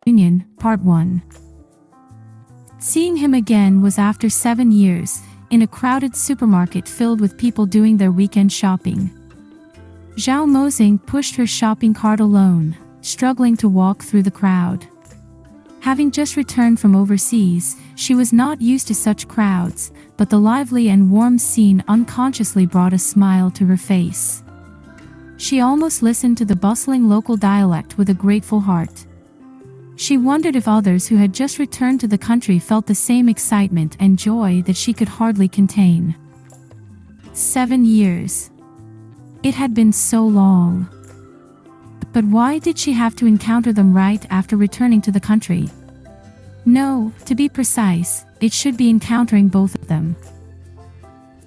Reunion, Part 1. Seeing him again was after 7 years, in a crowded supermarket filled with people doing their weekend shopping. Zhao Mozing pushed her shopping cart alone, struggling to walk through the crowd. Having just returned from overseas, she was not used to such crowds, but the lively and warm scene unconsciously brought a smile to her face. She almost listened to the bustling local dialect with a grateful heart. She wondered if others who had just returned to the country felt the same excitement and joy that she could hardly contain. 7 years. It had been so long. But why did she have to encounter them right after returning to the country? No, to be precise, it should be encountering both of them.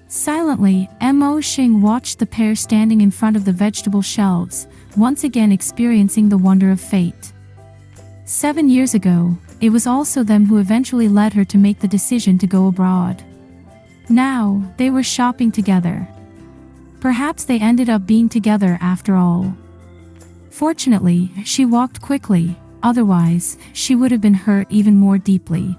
Silently, Mosheng watched the pair standing in front of the vegetable shelves, once again experiencing the wonder of fate. 7 years ago, it was also them who eventually led her to make the decision to go abroad. Now, they were shopping together. Perhaps they ended up being together after all. Fortunately, she walked quickly, otherwise, she would have been hurt even more deeply.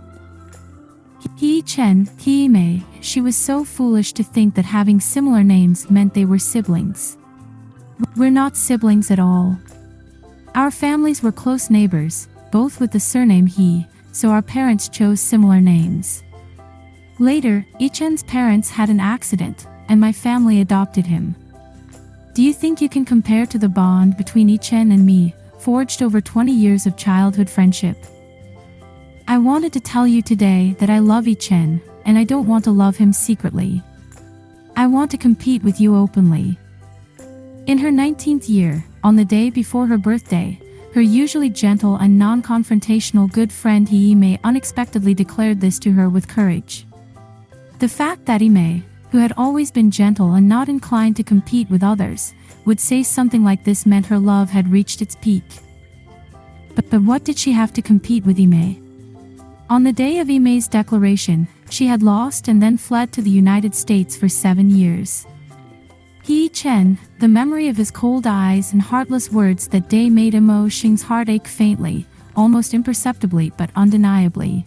HeYiShengXiaoMo, she was so foolish to think that having similar names meant they were siblings. We're not siblings at all. Our families were close neighbors, both with the surname He, so our parents chose similar names. Later, Yichen's parents had an accident, and my family adopted him. Do you think you can compare to the bond between Yichen and me, forged over 20 years of childhood friendship? I wanted to tell you today that I love Yichen, and I don't want to love him secretly. I want to compete with you openly. In her 19th year, on the day before her birthday, her usually gentle and non-confrontational good friend HeYiShengXiaoMo unexpectedly declared this to her with courage. The fact that HeYiShengXiaoMo, who had always been gentle and not inclined to compete with others, would say something like this meant her love had reached its peak. But what did she have to compete with HeYiShengXiaoMo? On the day of HeYiShengXiaoMo's declaration, she had lost and then fled to the United States for 7 years. Yichen, the memory of his cold eyes and heartless words that day made Mosheng's heart ache faintly, almost imperceptibly but undeniably.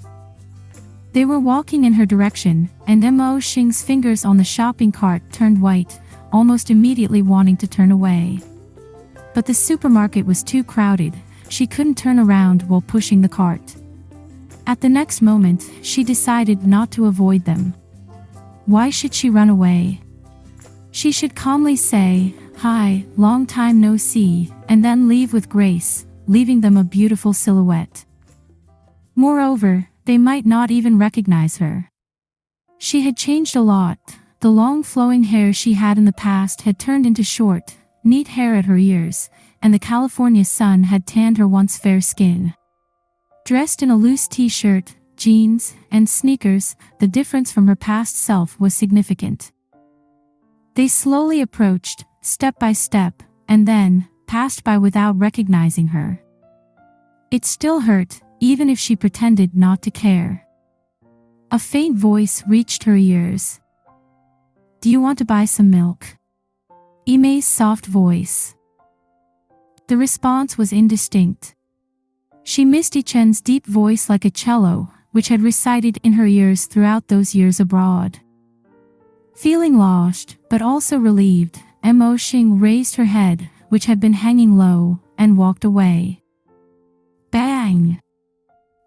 They were walking in her direction, and Mosheng's fingers on the shopping cart turned white, almost immediately wanting to turn away. But the supermarket was too crowded, she couldn't turn around while pushing the cart. At the next moment, she decided not to avoid them. Why should she run away? She should calmly say, "Hi, long time no see," and then leave with grace, leaving them a beautiful silhouette. Moreover, they might not even recognize her. She had changed a lot. The long flowing hair she had in the past had turned into short, neat hair at her ears, and the California sun had tanned her once fair skin. Dressed in a loose t-shirt, jeans, and sneakers, the difference from her past self was significant. They slowly approached, step by step, and then passed by without recognizing her. It still hurt, even if she pretended not to care. A faint voice reached her ears. "Do you want to buy some milk?" HeYiShengXiaoMo's soft voice. The response was indistinct. She missed Yichen's deep voice like a cello, which had recited in her ears throughout those years abroad. Feeling lost, but also relieved, Mosheng raised her head, which had been hanging low, and walked away. Bang!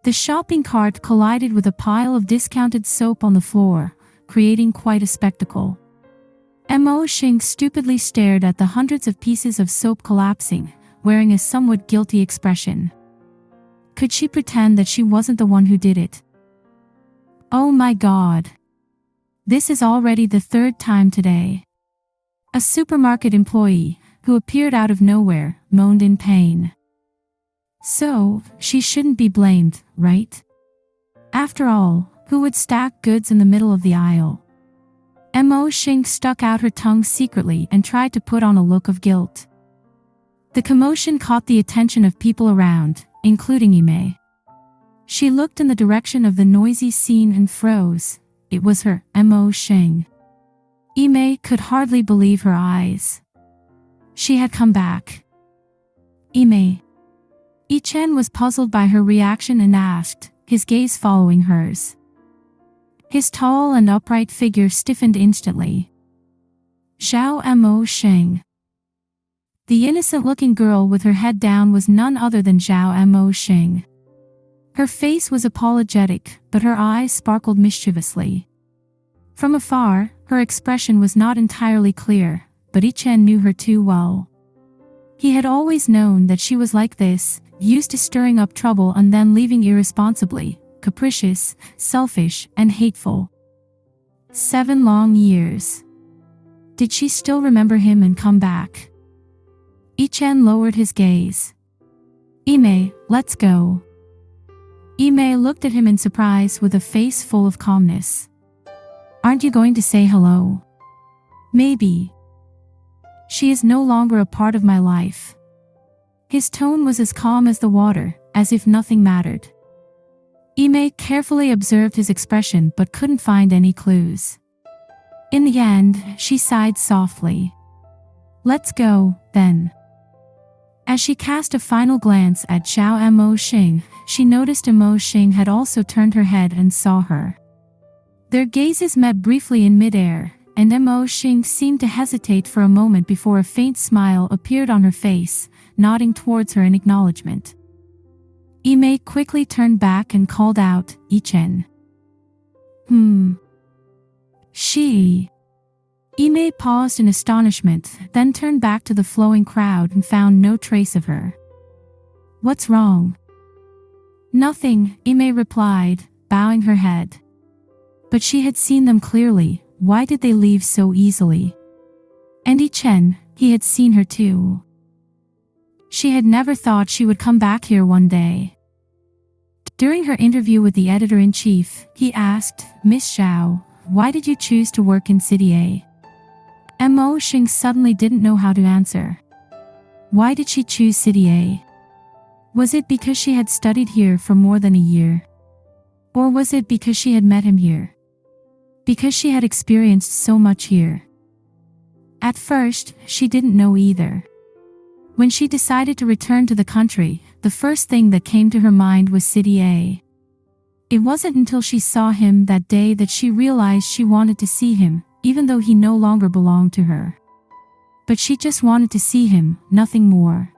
The shopping cart collided with a pile of discounted soap on the floor, creating quite a spectacle. Mosheng stupidly stared at the hundreds of pieces of soap collapsing, wearing a somewhat guilty expression. Could she pretend that she wasn't the one who did it? Oh my God! This is already the 3rd time today. A supermarket employee, who appeared out of nowhere, moaned in pain. So, she shouldn't be blamed, right? After all, who would stack goods in the middle of the aisle? Mosheng stuck out her tongue secretly and tried to put on a look of guilt. The commotion caught the attention of people around, including HeYiShengXiaoMo. She looked in the direction of the noisy scene and froze. It was her, Mosheng. HeYiShengXiaoMo could hardly believe her eyes. She had come back. HeYiShengXiaoMo. Yichen was puzzled by her reaction and asked, his gaze following hers. His tall and upright figure stiffened instantly. Xiao Mo. The innocent-looking girl with her head down was none other than Xiao Mo. Her face was apologetic, but her eyes sparkled mischievously. From afar, her expression was not entirely clear, but Yichen knew her too well. He had always known that she was like this, used to stirring up trouble and then leaving irresponsibly, capricious, selfish, and hateful. 7 long years. Did she still remember him and come back? Yichen lowered his gaze. Yi, let's go. Yi looked at him in surprise with a face full of calmness. Aren't you going to say hello? Maybe. She is no longer a part of my life. His tone was as calm as the water, as if nothing mattered. Yi carefully observed his expression but couldn't find any clues. In the end, she sighed softly. Let's go, then. As she cast a final glance at Xiao Mo, she noticed Mosheng had also turned her head and saw her. Their gazes met briefly in midair, and Mosheng seemed to hesitate for a moment before a faint smile appeared on her face, nodding towards her in acknowledgement. Yi quickly turned back and called out, Yichen. She. Yi paused in astonishment, then turned back to the flowing crowd and found no trace of her. What's wrong? Nothing, Yi replied, bowing her head. But she had seen them clearly. Why did they leave so easily? And Yichen, he had seen her too. She had never thought she would come back here one day. During her interview with the editor-in-chief, he asked, Miss Xiao, why did you choose to work in City A? Mosheng suddenly didn't know how to answer. Why did she choose City A? Was it because she had studied here for more than a year? Or was it because she had met him here? Because she had experienced so much here? At first, she didn't know either. When she decided to return to the country, the first thing that came to her mind was City A. It wasn't until she saw him that day that she realized she wanted to see him, even though he no longer belonged to her. But she just wanted to see him, nothing more.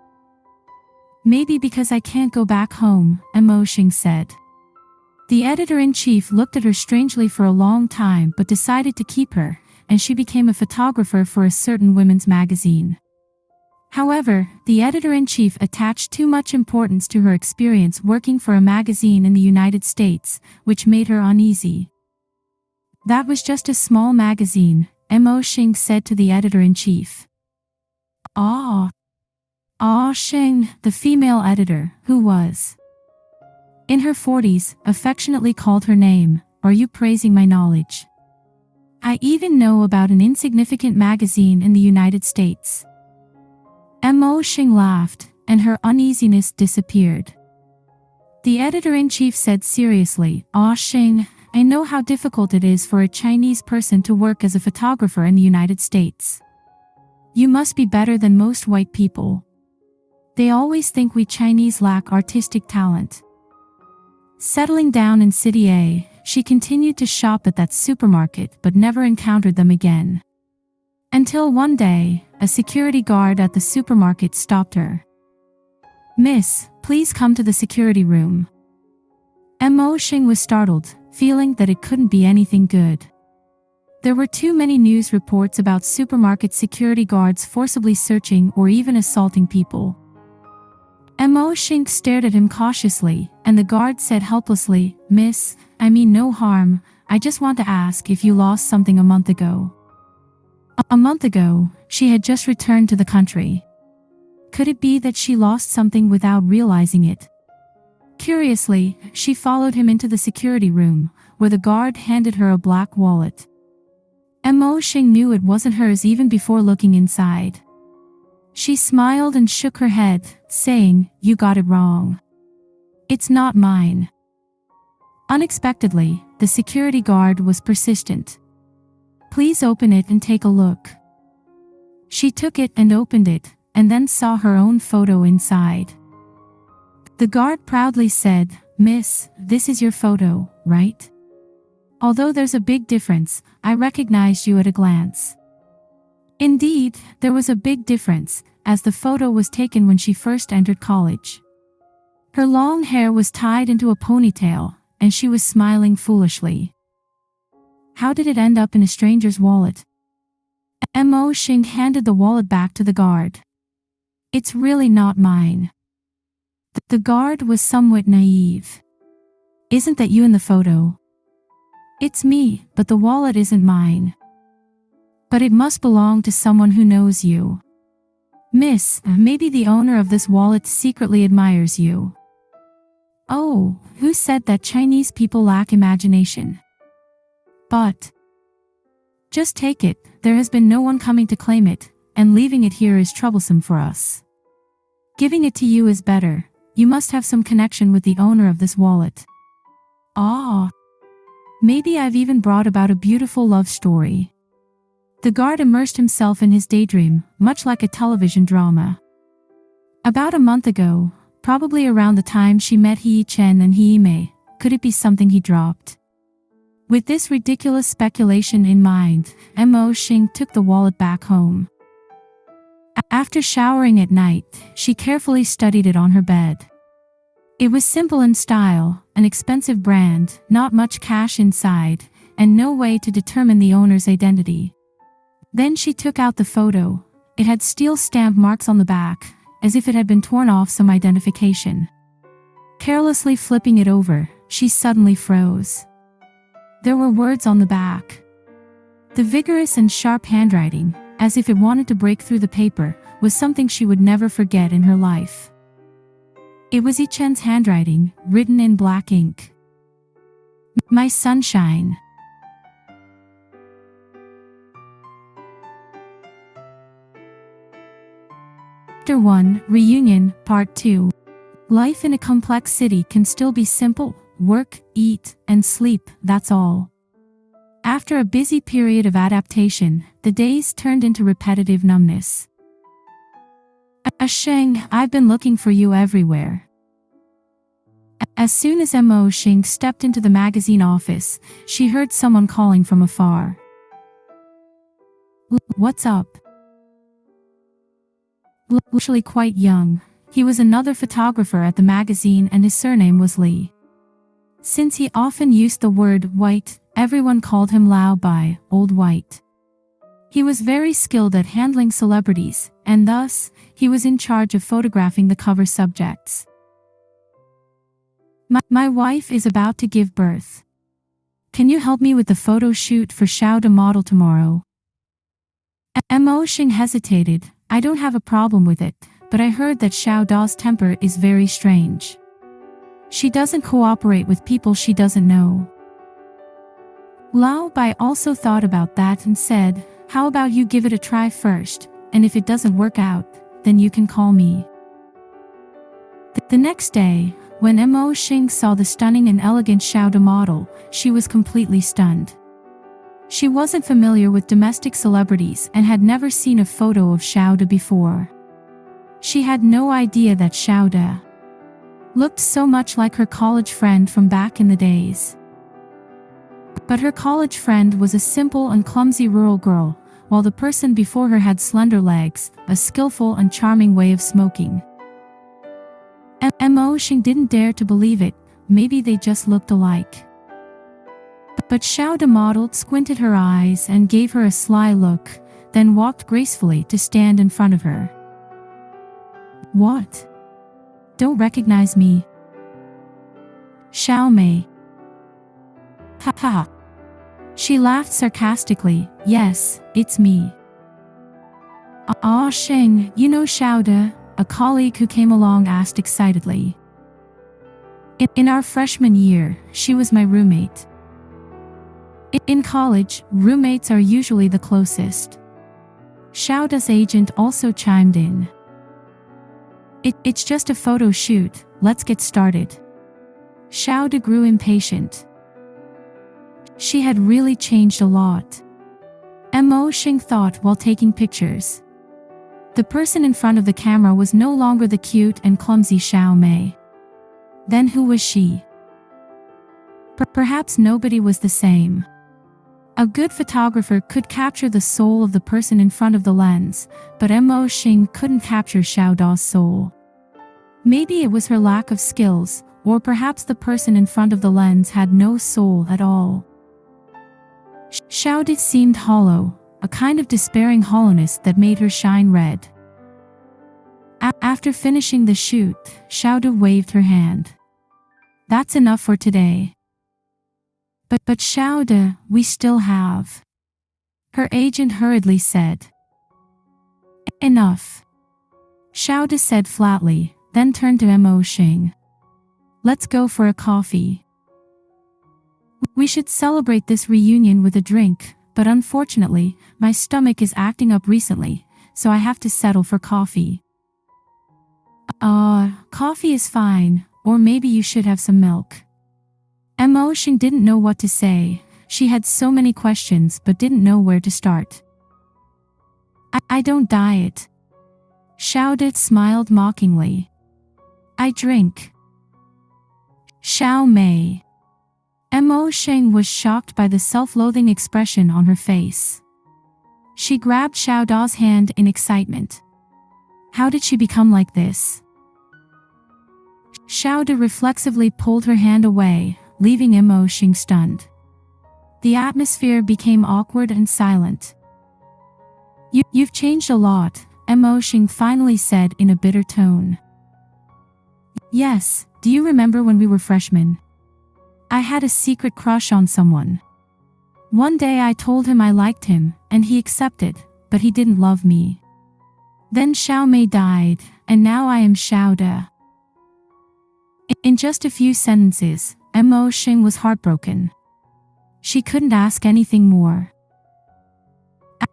Maybe because I can't go back home, Mosheng said. The editor-in-chief looked at her strangely for a long time but decided to keep her, and she became a photographer for a certain women's magazine. However, the editor-in-chief attached too much importance to her experience working for a magazine in the United States, which made her uneasy. That was just a small magazine, Mosheng said to the editor-in-chief. Sheng, the female editor, who was in her 40s, affectionately called her name. Are you praising my knowledge? I even know about an insignificant magazine in the United States. Mosheng laughed, and her uneasiness disappeared. The editor-in-chief said seriously, Sheng, I know how difficult it is for a Chinese person to work as a photographer in the United States. You must be better than most white people. They always think we Chinese lack artistic talent. Settling down in City A, she continued to shop at that supermarket but never encountered them again. Until one day, a security guard at the supermarket stopped her. Miss, please come to the security room. Mosheng was startled, feeling that it couldn't be anything good. There were too many news reports about supermarket security guards forcibly searching or even assaulting people. Mosheng stared at him cautiously, and the guard said helplessly, Miss, I mean no harm, I just want to ask if you lost something a month ago. A month ago, she had just returned to the country. Could it be that she lost something without realizing it? Curiously, she followed him into the security room, where the guard handed her a black wallet. Mosheng knew it wasn't hers even before looking inside. She smiled and shook her head, saying, You got it wrong. It's not mine. Unexpectedly, the security guard was persistent. Please open it and take a look. She took it and opened it, and then saw her own photo inside. The guard proudly said, "Miss, this is your photo, right? Although there's a big difference, I recognized you at a glance." Indeed, there was a big difference, as the photo was taken when she first entered college. Her long hair was tied into a ponytail, and she was smiling foolishly. How did it end up in a stranger's wallet? Mosheng handed the wallet back to the guard. "It's really not mine." The guard was somewhat naive. "Isn't that you in the photo?" "It's me, but the wallet isn't mine." "But it must belong to someone who knows you." "Miss, maybe the owner of this wallet secretly admires you." "Oh, who said that Chinese people lack imagination?" "But just take it, there has been no one coming to claim it, and leaving it here is troublesome for us. Giving it to you is better. You must have some connection with the owner of this wallet." "Ah, maybe I've even brought about a beautiful love story." The guard immersed himself in his daydream, much like a television drama. About a month ago, probably around the time she met Yichen and HeYiMei, could it be something he dropped? With this ridiculous speculation in mind, Mosheng took the wallet back home. After showering at night, she carefully studied it on her bed. It was simple in style, an expensive brand, not much cash inside, and no way to determine the owner's identity. Then she took out the photo. It had steel stamp marks on the back, as if it had been torn off some identification. Carelessly flipping it over, she suddenly froze. There were words on the back. The vigorous and sharp handwriting, as if it wanted to break through the paper, was something she would never forget in her life. It was Yichen's handwriting, written in black ink. "My sunshine." Chapter 1, Reunion, Part 2. Life in a complex city can still be simple: work, eat, and sleep, that's all. After a busy period of adaptation, the days turned into repetitive numbness. "Sheng, I've been looking for you everywhere." As soon as Mosheng stepped into the magazine office, she heard someone calling from afar. "What's up?" Usually quite young, he was another photographer at the magazine, and his surname was Li. Since he often used the word white, everyone called him Lao Bai, Old White. He was very skilled at handling celebrities, and thus, he was in charge of photographing the cover subjects. My wife is about to give birth. Can you help me with the photo shoot for Xiao model tomorrow?" Mosheng hesitated. "I don't have a problem with it, but I heard that Xiao's temper is very strange. She doesn't cooperate with people she doesn't know." Lao Bai also thought about that and said, "How about you give it a try first, and if it doesn't work out, then you can call me." The next day, when Mosheng saw the stunning and elegant Xiao model, she was completely stunned. She wasn't familiar with domestic celebrities and had never seen a photo of Xiao before. She had no idea that Xiao looked so much like her college friend from back in the days. But her college friend was a simple and clumsy rural girl, while the person before her had slender legs, a skillful and charming way of smoking. Mosheng didn't dare to believe it. Maybe they just looked alike. But Xiao model squinted her eyes and gave her a sly look, then walked gracefully to stand in front of her. "What? Don't recognize me?" "Xiao Mei." "Ha ha." She laughed sarcastically. "Yes, it's me." "Ah, Sheng, you know Xiao?" a colleague who came along asked excitedly. In our freshman year, she was my roommate." In college, roommates are usually the closest. Xiao's agent also chimed in. It's just a photo shoot, let's get started." Xiao grew impatient. She had really changed a lot. Mosheng thought while taking pictures. The person in front of the camera was no longer the cute and clumsy Xiao Mei. Then who was she? Perhaps nobody was the same. A good photographer could capture the soul of the person in front of the lens, but Mosheng couldn't capture Xiao Da's soul. Maybe it was her lack of skills, or perhaps the person in front of the lens had no soul at all. Xiao Da seemed hollow, a kind of despairing hollowness that made her shine red. After finishing the shoot, Xiao Da waved her hand. That's enough for today. But Xiao Da, we still have. Her agent hurriedly said. Enough. Xiao Da said flatly, then turned to Mosheng. Let's go for a coffee. We should celebrate this reunion with a drink, but unfortunately, my stomach is acting up recently, so I have to settle for coffee. Coffee is fine, or maybe you should have some milk. Mosheng didn't know what to say. She had so many questions but didn't know where to start. I don't diet. Xiao Da smiled mockingly. I drink. Xiao Mei. Mosheng was shocked by the self-loathing expression on her face. She grabbed Xiao Da's hand in excitement. How did she become like this? Xiao Da reflexively pulled her hand away, leaving Mosheng stunned. The atmosphere became awkward and silent. You've changed a lot, Mosheng finally said in a bitter tone. Yes, do you remember when we were freshmen? I had a secret crush on someone. One day I told him I liked him, and he accepted, but he didn't love me. Then Xiao Mei died, and now I am Xiao Da. In just a few sentences, Mosheng was heartbroken. She couldn't ask anything more.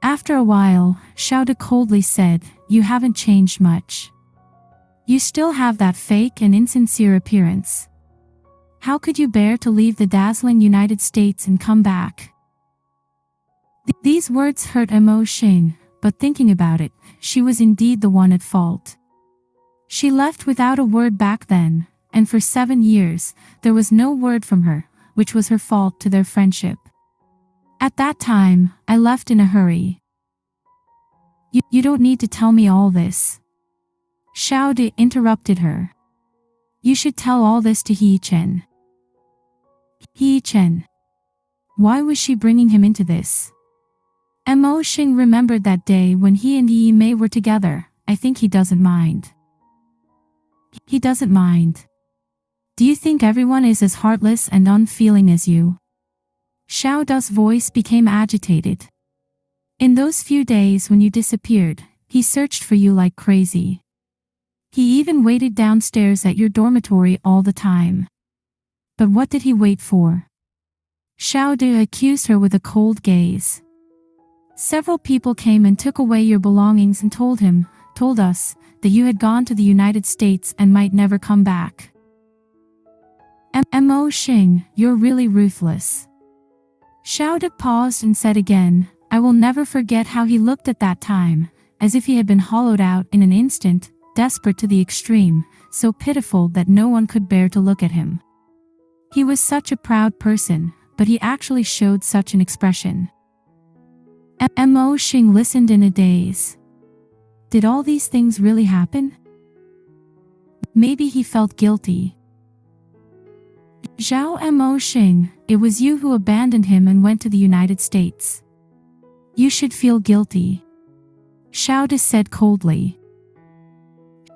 After a while, Xiao Da coldly said, You haven't changed much. You still have that fake and insincere appearance. How could you bear to leave the dazzling United States and come back? These words hurt Mosheng, but thinking about it, she was indeed the one at fault. She left without a word back then, and for 7 years, there was no word from her, which was her fault to their friendship. At that time, I left in a hurry. You don't need to tell me all this. Xiao Da interrupted her. You should tell all this to HeYiChen. HeYiChen. Why was she bringing him into this? Mosheng remembered that day when he and Yi Mei were together. I think he doesn't mind. He doesn't mind. Do you think everyone is as heartless and unfeeling as you? Xiao Da's voice became agitated. In those few days when you disappeared, he searched for you like crazy. He even waited downstairs at your dormitory all the time. But what did he wait for? Xiao Da accused her with a cold gaze. Several people came and took away your belongings and told us, that you had gone to the United States and might never come back. Mosheng, you're really ruthless. Xiao Da paused and said again, I will never forget how he looked at that time, as if he had been hollowed out in an instant, desperate to the extreme, so pitiful that no one could bear to look at him. He was such a proud person, but he actually showed such an expression. Mosheng listened in a daze. Did all these things really happen? Maybe he felt guilty. Zhao Mosheng, it was you who abandoned him and went to the United States. You should feel guilty. Xiao Da said coldly.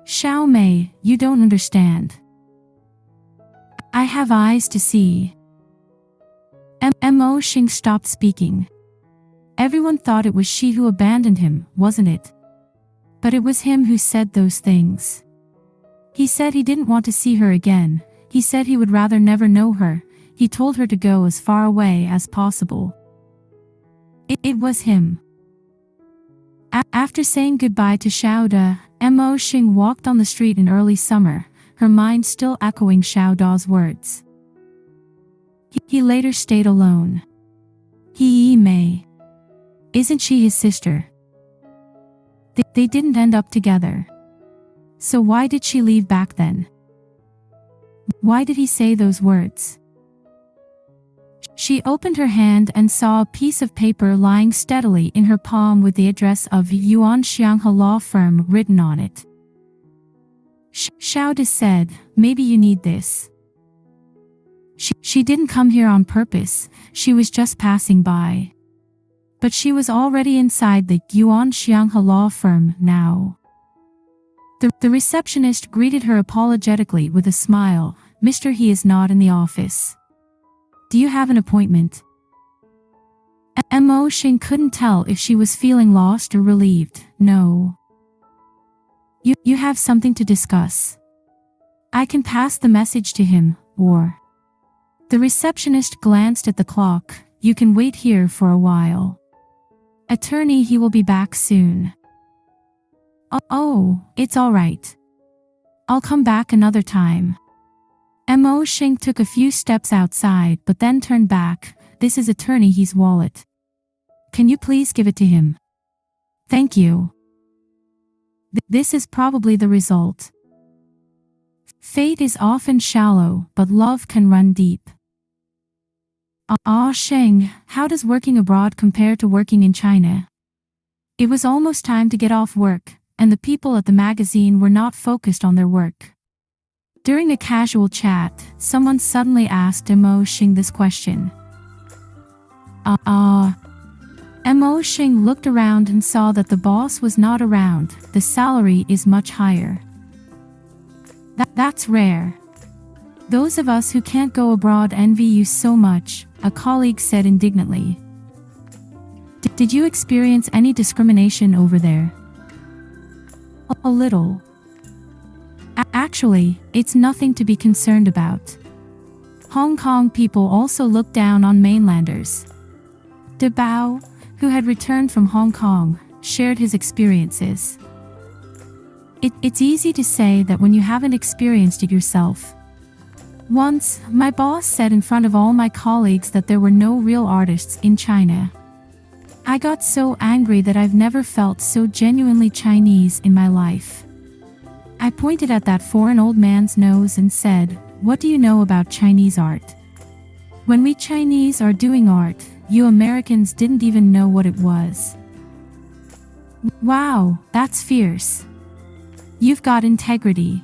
Xiao Mei, you don't understand. I have eyes to see. Mosheng stopped speaking. Everyone thought it was she who abandoned him, wasn't it? But it was him who said those things. He said he didn't want to see her again. He said he would rather never know her. He told her to go as far away as possible. It was him. After saying goodbye to Xiao Da, Mosheng walked on the street in early summer, her mind still echoing Xiao Da's words. He later stayed alone. Yi Mei. Isn't she his sister? They didn't end up together. So why did she leave back then? Why did he say those words? She opened her hand and saw a piece of paper lying steadily in her palm with the address of Yuan Xianghe Law Firm written on it. Xiao said, "Maybe you need this." She didn't come here on purpose, she was just passing by. But she was already inside the Yuan Xianghe Law Firm now. The receptionist greeted her apologetically with a smile. "Mr. He is not in the office. Do you have an appointment?" Mosheng couldn't tell if she was feeling lost or relieved. "No. You have something to discuss. I can pass the message to him, or..." The receptionist glanced at the clock. "You can wait here for a while. Attorney, he will be back soon." Oh, it's all right. I'll come back another time." Mosheng took a few steps outside but then turned back. "This is Attorney He's wallet. Can you please give it to him?" "Thank you." This is probably the result. Fate is often shallow, but love can run deep. Sheng, how does working abroad compare to working in China? It was almost time to get off work, and the people at the magazine were not focused on their work. During a casual chat, someone suddenly asked Mosheng this question. Mosheng looked around and saw that the boss was not around. "The salary is much higher." That's rare. "Those of us who can't go abroad envy you so much," a colleague said indignantly. Did you experience any discrimination over there?" A little. Actually, it's nothing to be concerned about. Hong Kong people also look down on mainlanders. De Bao, who had returned from Hong Kong, shared his experiences. It's easy to say that when you haven't experienced it yourself. "Once, my boss said in front of all my colleagues that there were no real artists in China. I got so angry that I've never felt so genuinely Chinese in my life. I pointed at that foreign old man's nose and said, 'What do you know about Chinese art? When we Chinese are doing art, you Americans didn't even know what it was.' Wow, that's fierce. You've got integrity."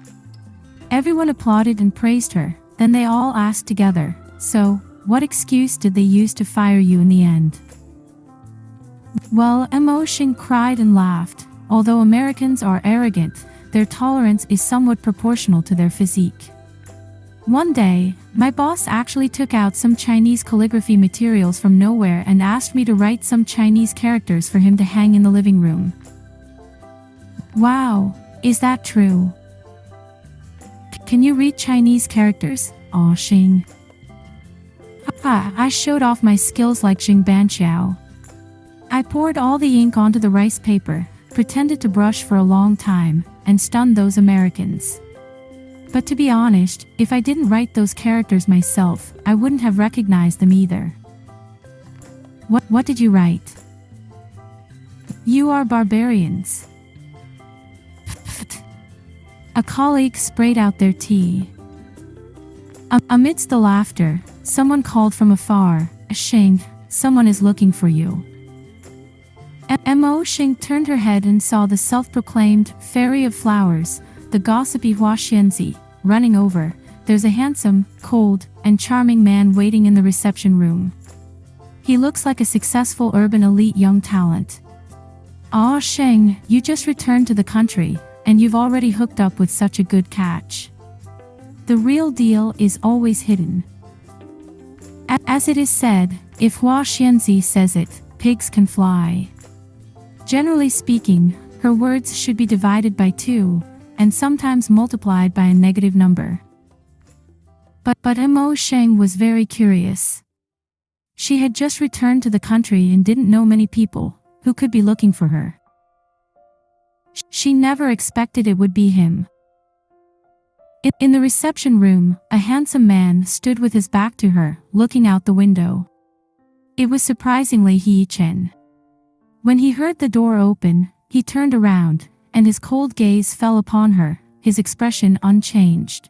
Everyone applauded and praised her. Then they all asked together, "So, what excuse did they use to fire you in the end?" Well, Mosheng cried and laughed. Although Americans are arrogant, their tolerance is somewhat proportional to their physique. "One day, my boss actually took out some Chinese calligraphy materials from nowhere and asked me to write some Chinese characters for him to hang in the living room." Wow, is that true? Can you read Chinese characters? Sheng. I showed off my skills like Jing Banqiao. I poured all the ink onto the rice paper, pretended to brush for a long time, and stunned those Americans. But to be honest, if I didn't write those characters myself, I wouldn't have recognized them either. What did you write? "You are barbarians." A colleague sprayed out their tea. Amidst the laughter, someone called from afar, "Sheng, someone is looking for you." Mosheng turned her head and saw the self-proclaimed fairy of flowers, the gossipy Huaxianzi, running over. There's a handsome, cold, and charming man waiting in the reception room. He looks like a successful urban elite young talent. Sheng, you just returned to the country, and you've already hooked up with such a good catch. The real deal is always hidden. As it is said, if Huaxianzi says it, pigs can fly. Generally speaking, her words should be divided by 2, and sometimes multiplied by a negative number. But Mosheng was very curious. She had just returned to the country and didn't know many people who could be looking for her. She never expected it would be him. In the reception room, a handsome man stood with his back to her, looking out the window. It was surprisingly HeYiChen. When he heard the door open, he turned around, and his cold gaze fell upon her, his expression unchanged.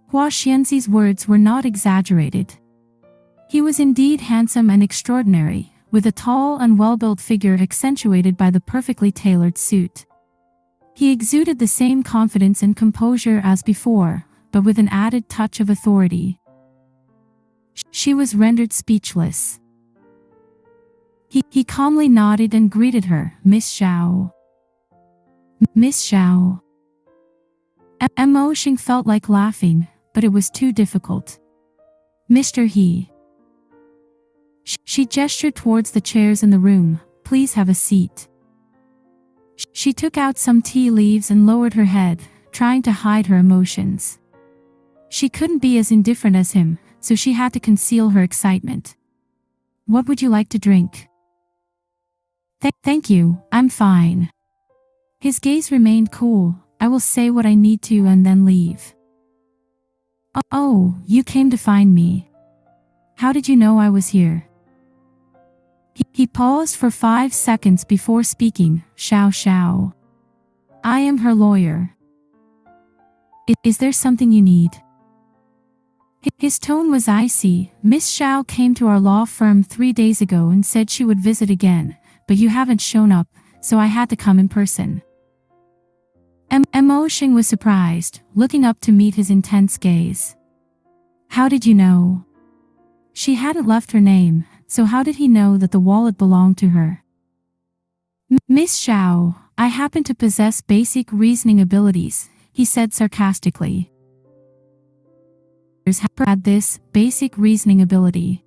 Hua Xianzi's words were not exaggerated. He was indeed handsome and extraordinary, with a tall and well-built figure accentuated by the perfectly tailored suit. He exuded the same confidence and composure as before, but with an added touch of authority. She was rendered speechless. He calmly nodded and greeted her, Miss Xiao. Miss Xiao. Mosheng felt like laughing, but it was too difficult. Mr. He. She gestured towards the chairs in the room. Please have a seat. She took out some tea leaves and lowered her head, trying to hide her emotions. She couldn't be as indifferent as him, so she had to conceal her excitement. What would you like to drink? Thank you, I'm fine. His gaze remained cool. I will say what I need to and then leave. Oh, you came to find me. How did you know I was here? He paused for 5 seconds before speaking. Xiao Xiao. I am her lawyer. Is there something you need? His tone was icy. Miss Xiao came to our law firm 3 days ago and said she would visit again, but you haven't shown up, so I had to come in person. Mosheng was surprised, looking up to meet his intense gaze. How did you know? She hadn't left her name, so how did he know that the wallet belonged to her? Miss Xiao, I happen to possess basic reasoning abilities, he said sarcastically. Had this basic reasoning ability.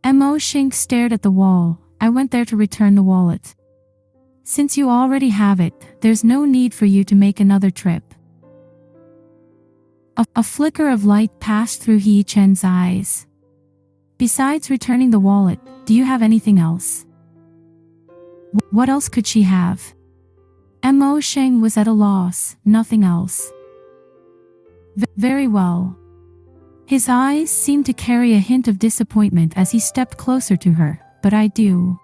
Mosheng stared at the wall. I went there to return the wallet. Since you already have it, there's no need for you to make another trip. A flicker of light passed through HeYiSheng's eyes. Besides returning the wallet, do you have anything else? What else could she have? Mosheng was at a loss. Nothing else. Very well. His eyes seemed to carry a hint of disappointment as he stepped closer to her. But I do.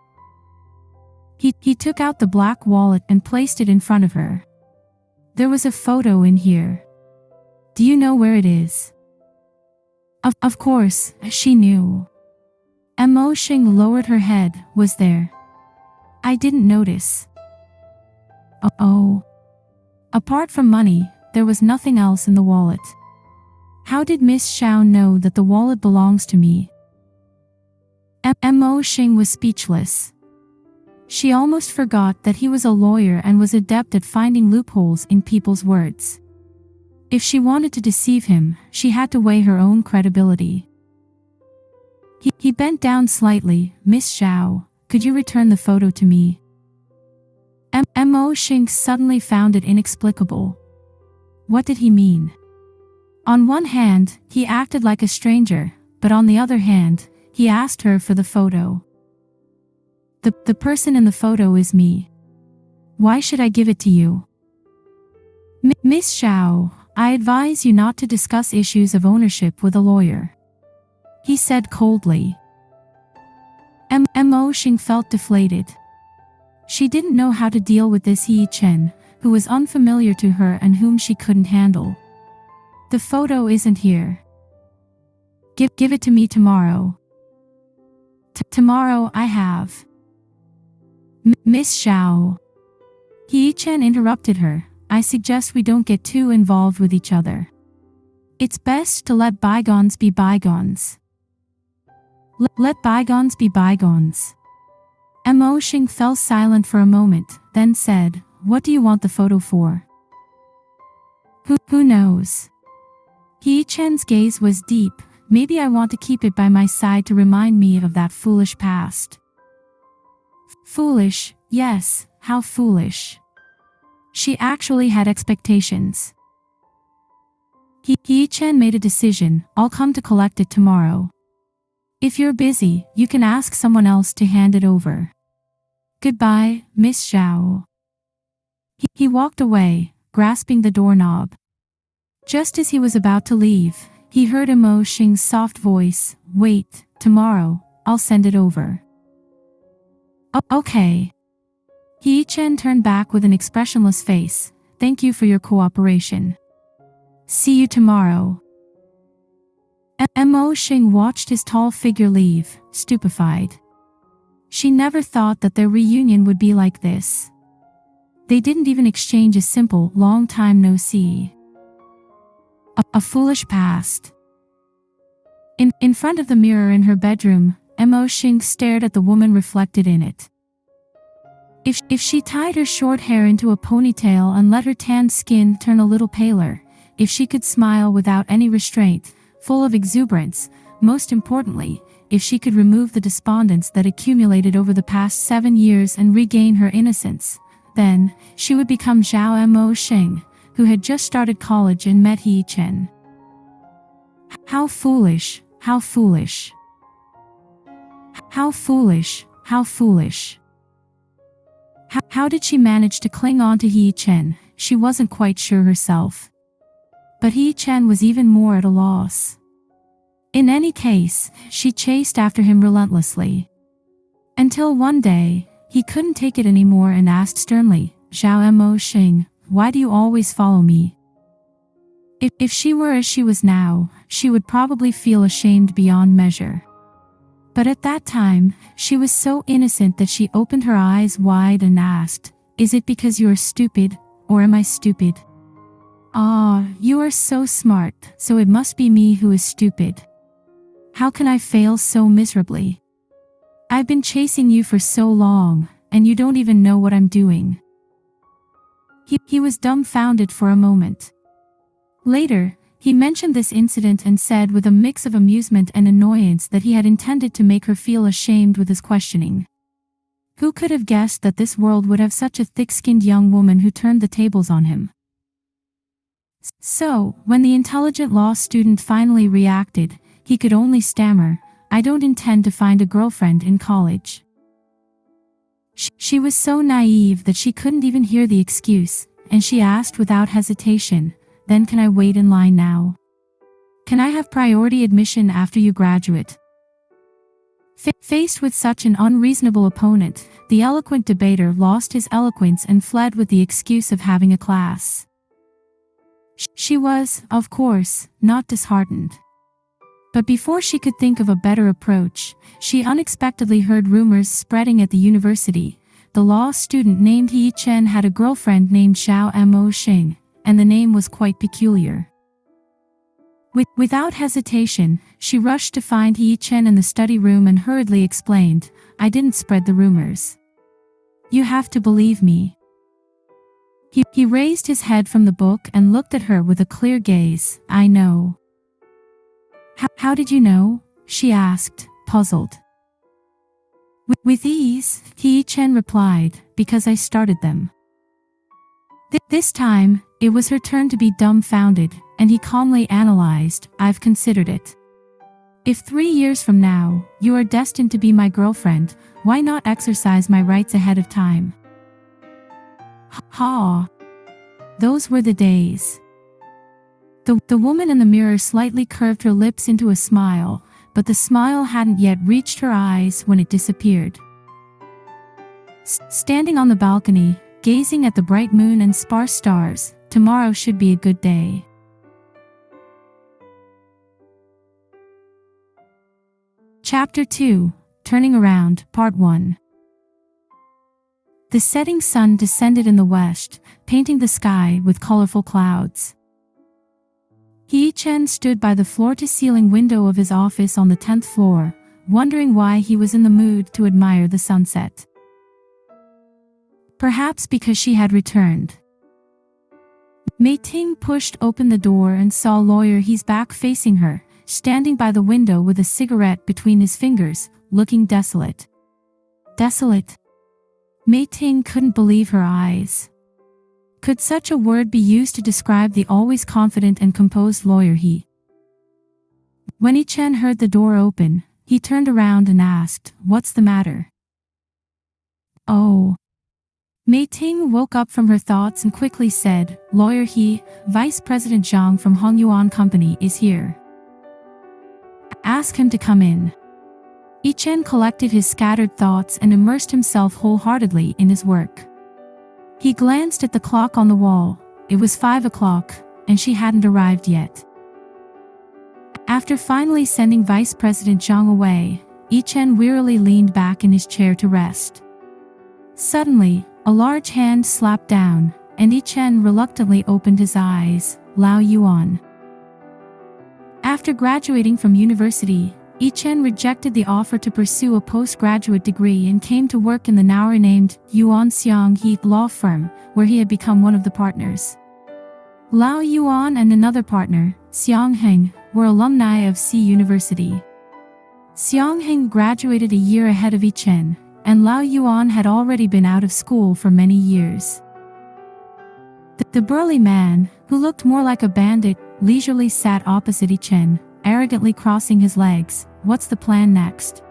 He took out the black wallet and placed it in front of her. There was a photo in here. Do you know where it is? Of course, she knew. Mosheng lowered her head. Was there? I didn't notice. Oh. Apart from money, there was nothing else in the wallet. How did Miss Xiao know that the wallet belongs to me? Mosheng was speechless. She almost forgot that he was a lawyer and was adept at finding loopholes in people's words. If she wanted to deceive him, she had to weigh her own credibility. He bent down slightly. Miss Xiao, could you return the photo to me? Mosheng suddenly found it inexplicable. What did he mean? On one hand, he acted like a stranger, but on the other hand, he asked her for the photo. The person in the photo is me. Why should I give it to you? Miss Xiao, I advise you not to discuss issues of ownership with a lawyer, he said coldly. Mosheng felt deflated. She didn't know how to deal with this HeYiSheng, who was unfamiliar to her and whom she couldn't handle. The photo isn't here. Give it to me tomorrow. Tomorrow I have. Miss Xiao. HeYiSheng interrupted her. I suggest we don't get too involved with each other. It's best to let bygones be bygones. Let bygones be bygones. Mosheng fell silent for a moment, then said, What do you want the photo for? Who knows? HeYiSheng's gaze was deep. Maybe I want to keep it by my side to remind me of that foolish past. Foolish, yes, how foolish. She actually had expectations. HeYiSheng made a decision. I'll come to collect it tomorrow. If you're busy, you can ask someone else to hand it over. Goodbye, Miss Xiao. He walked away, grasping the doorknob. Just as he was about to leave, he heard Mosheng's soft voice. Wait, tomorrow, I'll send it over. Okay. HeYiSheng turned back with an expressionless face. Thank you for your cooperation. See you tomorrow. Mosheng watched his tall figure leave, stupefied. She never thought that their reunion would be like this. They didn't even exchange a simple, long time no see. A foolish past. In front of the mirror in her bedroom, Mosheng stared at the woman reflected in it. If she tied her short hair into a ponytail and let her tanned skin turn a little paler, if she could smile without any restraint, full of exuberance, most importantly, if she could remove the despondence that accumulated over the past 7 years and regain her innocence, then she would become Xiao Mosheng, who had just started college and met HeYiChen. How foolish, how foolish. How foolish, how foolish. How did she manage to cling on to HeYiChen? She wasn't quite sure herself. But HeYiChen was even more at a loss. In any case, she chased after him relentlessly. Until one day, he couldn't take it anymore and asked sternly, Xiao Mosheng, why do you always follow me? If she were as she was now, she would probably feel ashamed beyond measure. But at that time, she was so innocent that she opened her eyes wide and asked, is it because you are stupid, or am I stupid? Ah, you are so smart, so it must be me who is stupid. How can I fail so miserably? I've been chasing you for so long, and you don't even know what I'm doing. He was dumbfounded for a moment. Later, he mentioned this incident and said with a mix of amusement and annoyance that he had intended to make her feel ashamed with his questioning. Who could have guessed that this world would have such a thick-skinned young woman who turned the tables on him? So, when the intelligent law student finally reacted, he could only stammer, I don't intend to find a girlfriend in college. She was so naive that she couldn't even hear the excuse, and she asked without hesitation, then can I wait in line now? Can I have priority admission after you graduate? Faced with such an unreasonable opponent, the eloquent debater lost his eloquence and fled with the excuse of having a class. She was, of course, not disheartened. But before she could think of a better approach, she unexpectedly heard rumors spreading at the university. The law student named HeYiChen had a girlfriend named Xiao Mosheng, and the name was quite peculiar. Without hesitation, she rushed to find HeYiChen in the study room and hurriedly explained, I didn't spread the rumors. You have to believe me. He raised his head from the book and looked at her with a clear gaze. I know. How did you know? She asked, puzzled. With ease, HeYiChen replied, because I started them. This time, it was her turn to be dumbfounded, and he calmly analyzed, I've considered it. If 3 years from now, you are destined to be my girlfriend, why not exercise my rights ahead of time? Ha! Those were the days. The woman in the mirror slightly curved her lips into a smile, but the smile hadn't yet reached her eyes when it disappeared. Standing on the balcony, gazing at the bright moon and sparse stars, tomorrow should be a good day. Chapter 2, Turning Around, Part 1. The setting sun descended in the west, painting the sky with colorful clouds. HeYiChen stood by the floor-to-ceiling window of his office on the 10th floor, wondering why he was in the mood to admire the sunset. Perhaps because she had returned. Mei Ting pushed open the door and saw Lawyer He's back facing her, standing by the window with a cigarette between his fingers, looking desolate. Desolate? Mei Ting couldn't believe her eyes. Could such a word be used to describe the always confident and composed Lawyer He? When HeYiChen heard the door open, he turned around and asked, What's the matter? Oh. Mei Ting woke up from her thoughts and quickly said, Lawyer He, Vice President Zhang from Hongyuan Company is here. Ask him to come in. HeYiChen collected his scattered thoughts and immersed himself wholeheartedly in his work. He glanced at the clock on the wall. It was 5 o'clock, and she hadn't arrived yet. After finally sending Vice President Zhang away, Yichen wearily leaned back in his chair to rest. Suddenly, a large hand slapped down, and Yichen reluctantly opened his eyes. Lao Yuan. After graduating from university, Yichen rejected the offer to pursue a postgraduate degree and came to work in the now renamed Yuan Xiang He law firm, where he had become one of the partners. Lao Yuan and another partner, Xiang Heng, were alumni of C University. Xiang Heng graduated a year ahead of Yichen, and Lao Yuan had already been out of school for many years. The burly man, who looked more like a bandit, leisurely sat opposite Yichen, arrogantly crossing his legs. What's the plan next?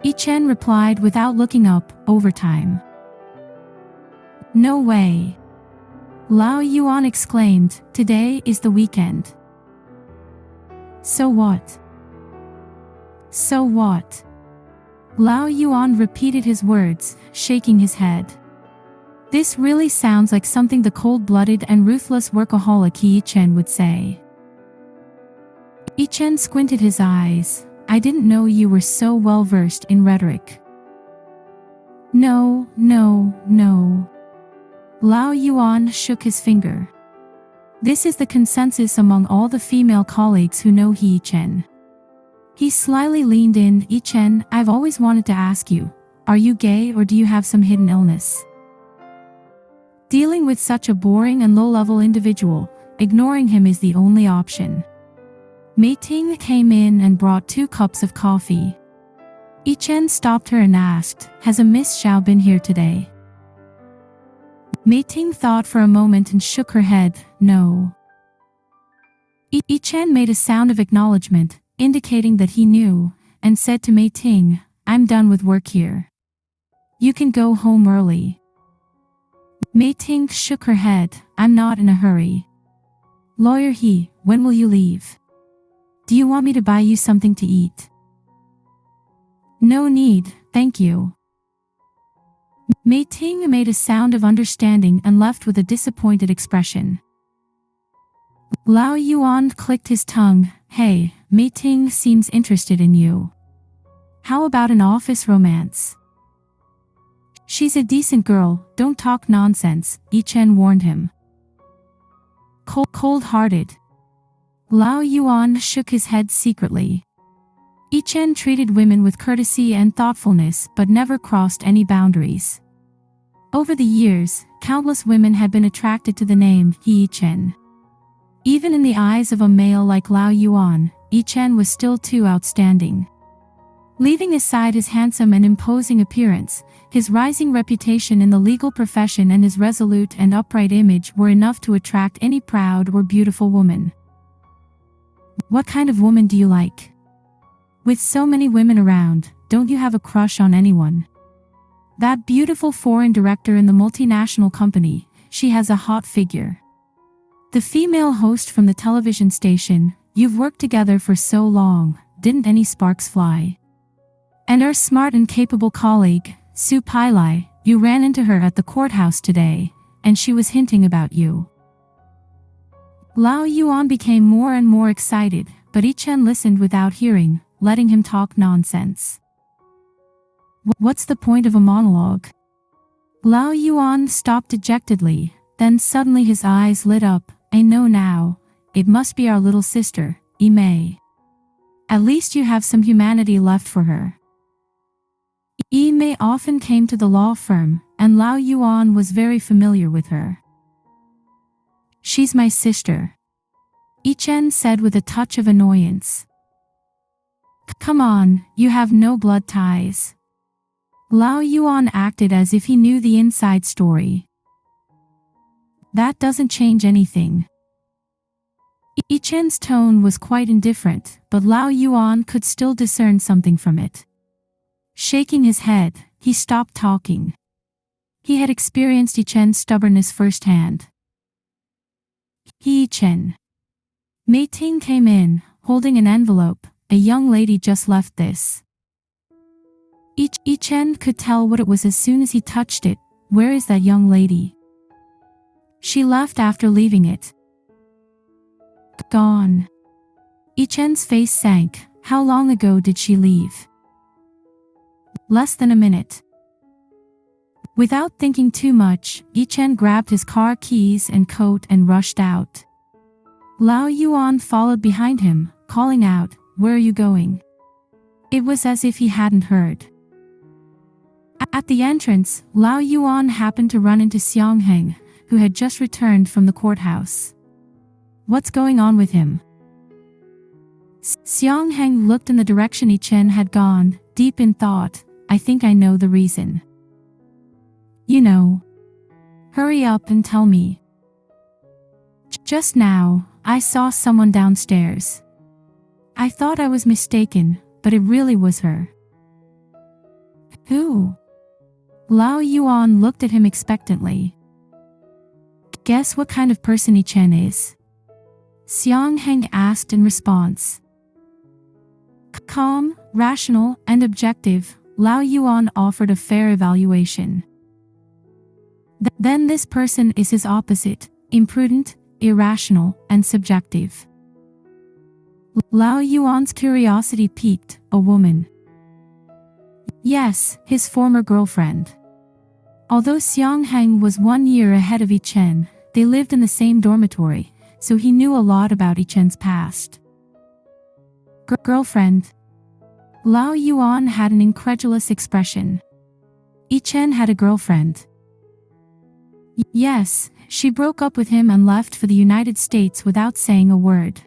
Yichen replied without looking up. Overtime. No way. Lao Yuan exclaimed, today is the weekend. So what? So what? Lao Yuan repeated his words, shaking his head. This really sounds like something the cold-blooded and ruthless workaholic Yichen would say. Yichen squinted his eyes. I didn't know you were so well-versed in rhetoric. No. Lao Yuan shook his finger. This is the consensus among all the female colleagues who know Yichen. He slyly leaned in. Yichen, I've always wanted to ask you, are you gay or do you have some hidden illness? Dealing with such a boring and low-level individual, ignoring him is the only option. Mei Ting came in and brought 2 cups of coffee. Yichen stopped her and asked, has a Miss Xiao been here today? Mei Ting thought for a moment and shook her head, no. Yichen made a sound of acknowledgement, indicating that he knew, and said to Mei Ting, I'm done with work here. You can go home early. Mei Ting shook her head, I'm not in a hurry. Lawyer He, when will you leave? Do you want me to buy you something to eat? No need, thank you. Mei Ting made a sound of understanding and left with a disappointed expression. Lao Yuan clicked his tongue. Hey, Mei Ting seems interested in you. How about an office romance? She's a decent girl, don't talk nonsense, Yichen warned him. Cold-hearted. Lao Yuan shook his head secretly. Yichen treated women with courtesy and thoughtfulness but never crossed any boundaries. Over the years, countless women had been attracted to the name Yichen. Even in the eyes of a male like Lao Yuan, Yichen was still too outstanding. Leaving aside his handsome and imposing appearance, his rising reputation in the legal profession and his resolute and upright image were enough to attract any proud or beautiful woman. What kind of woman do you like? With so many women around, don't you have a crush on anyone? That beautiful foreign director in the multinational company, she has a hot figure. The female host from the television station, you've worked together for so long, didn't any sparks fly? And our smart and capable colleague, Su Pailai, you ran into her at the courthouse today, and she was hinting about you. Lao Yuan became more and more excited, but Yichen listened without hearing, letting him talk nonsense. What's the point of a monologue? Lao Yuan stopped dejectedly, then suddenly his eyes lit up. I know now, it must be our little sister, Yi Mei. At least you have some humanity left for her. Yi Mei often came to the law firm, and Lao Yuan was very familiar with her. She's my sister, Yichen said with a touch of annoyance. Come on, you have no blood ties. Lao Yuan acted as if he knew the inside story. That doesn't change anything. Yichen's tone was quite indifferent, but Lao Yuan could still discern something from it. Shaking his head, he stopped talking. He had experienced Yichen's stubbornness firsthand. Yichen. Mei Ting came in, holding an envelope. A young lady just left this. Yichen could tell what it was as soon as he touched it. Where is that young lady? She left after leaving it. Gone. Yichen's face sank. How long ago did she leave? Less than a minute. Without thinking too much, Yichen grabbed his car keys and coat and rushed out. Lao Yuan followed behind him, calling out, "Where are you going?" It was as if he hadn't heard. At the entrance, Lao Yuan happened to run into Xiangheng, who had just returned from the courthouse. "What's going on with him?" Xiangheng looked in the direction Yichen had gone, deep in thought. "I think I know the reason." "You know. Hurry up and tell me." "Just now, I saw someone downstairs. I thought I was mistaken, but it really was her." "Who?" Lao Yuan looked at him expectantly. "Guess what kind of person Yichen is?" Xiangheng asked in response. Calm, rational, and objective, Lao Yuan offered a fair evaluation. Then this person is his opposite, imprudent, irrational, and subjective. Lao Yuan's curiosity piqued. A woman. Yes, his former girlfriend. Although Xiangheng was 1 year ahead of Yichen, they lived in the same dormitory, so he knew a lot about Yichen's past. Girlfriend. Lao Yuan had an incredulous expression. Yichen had a girlfriend. Yes, she broke up with him and left for the United States without saying a word.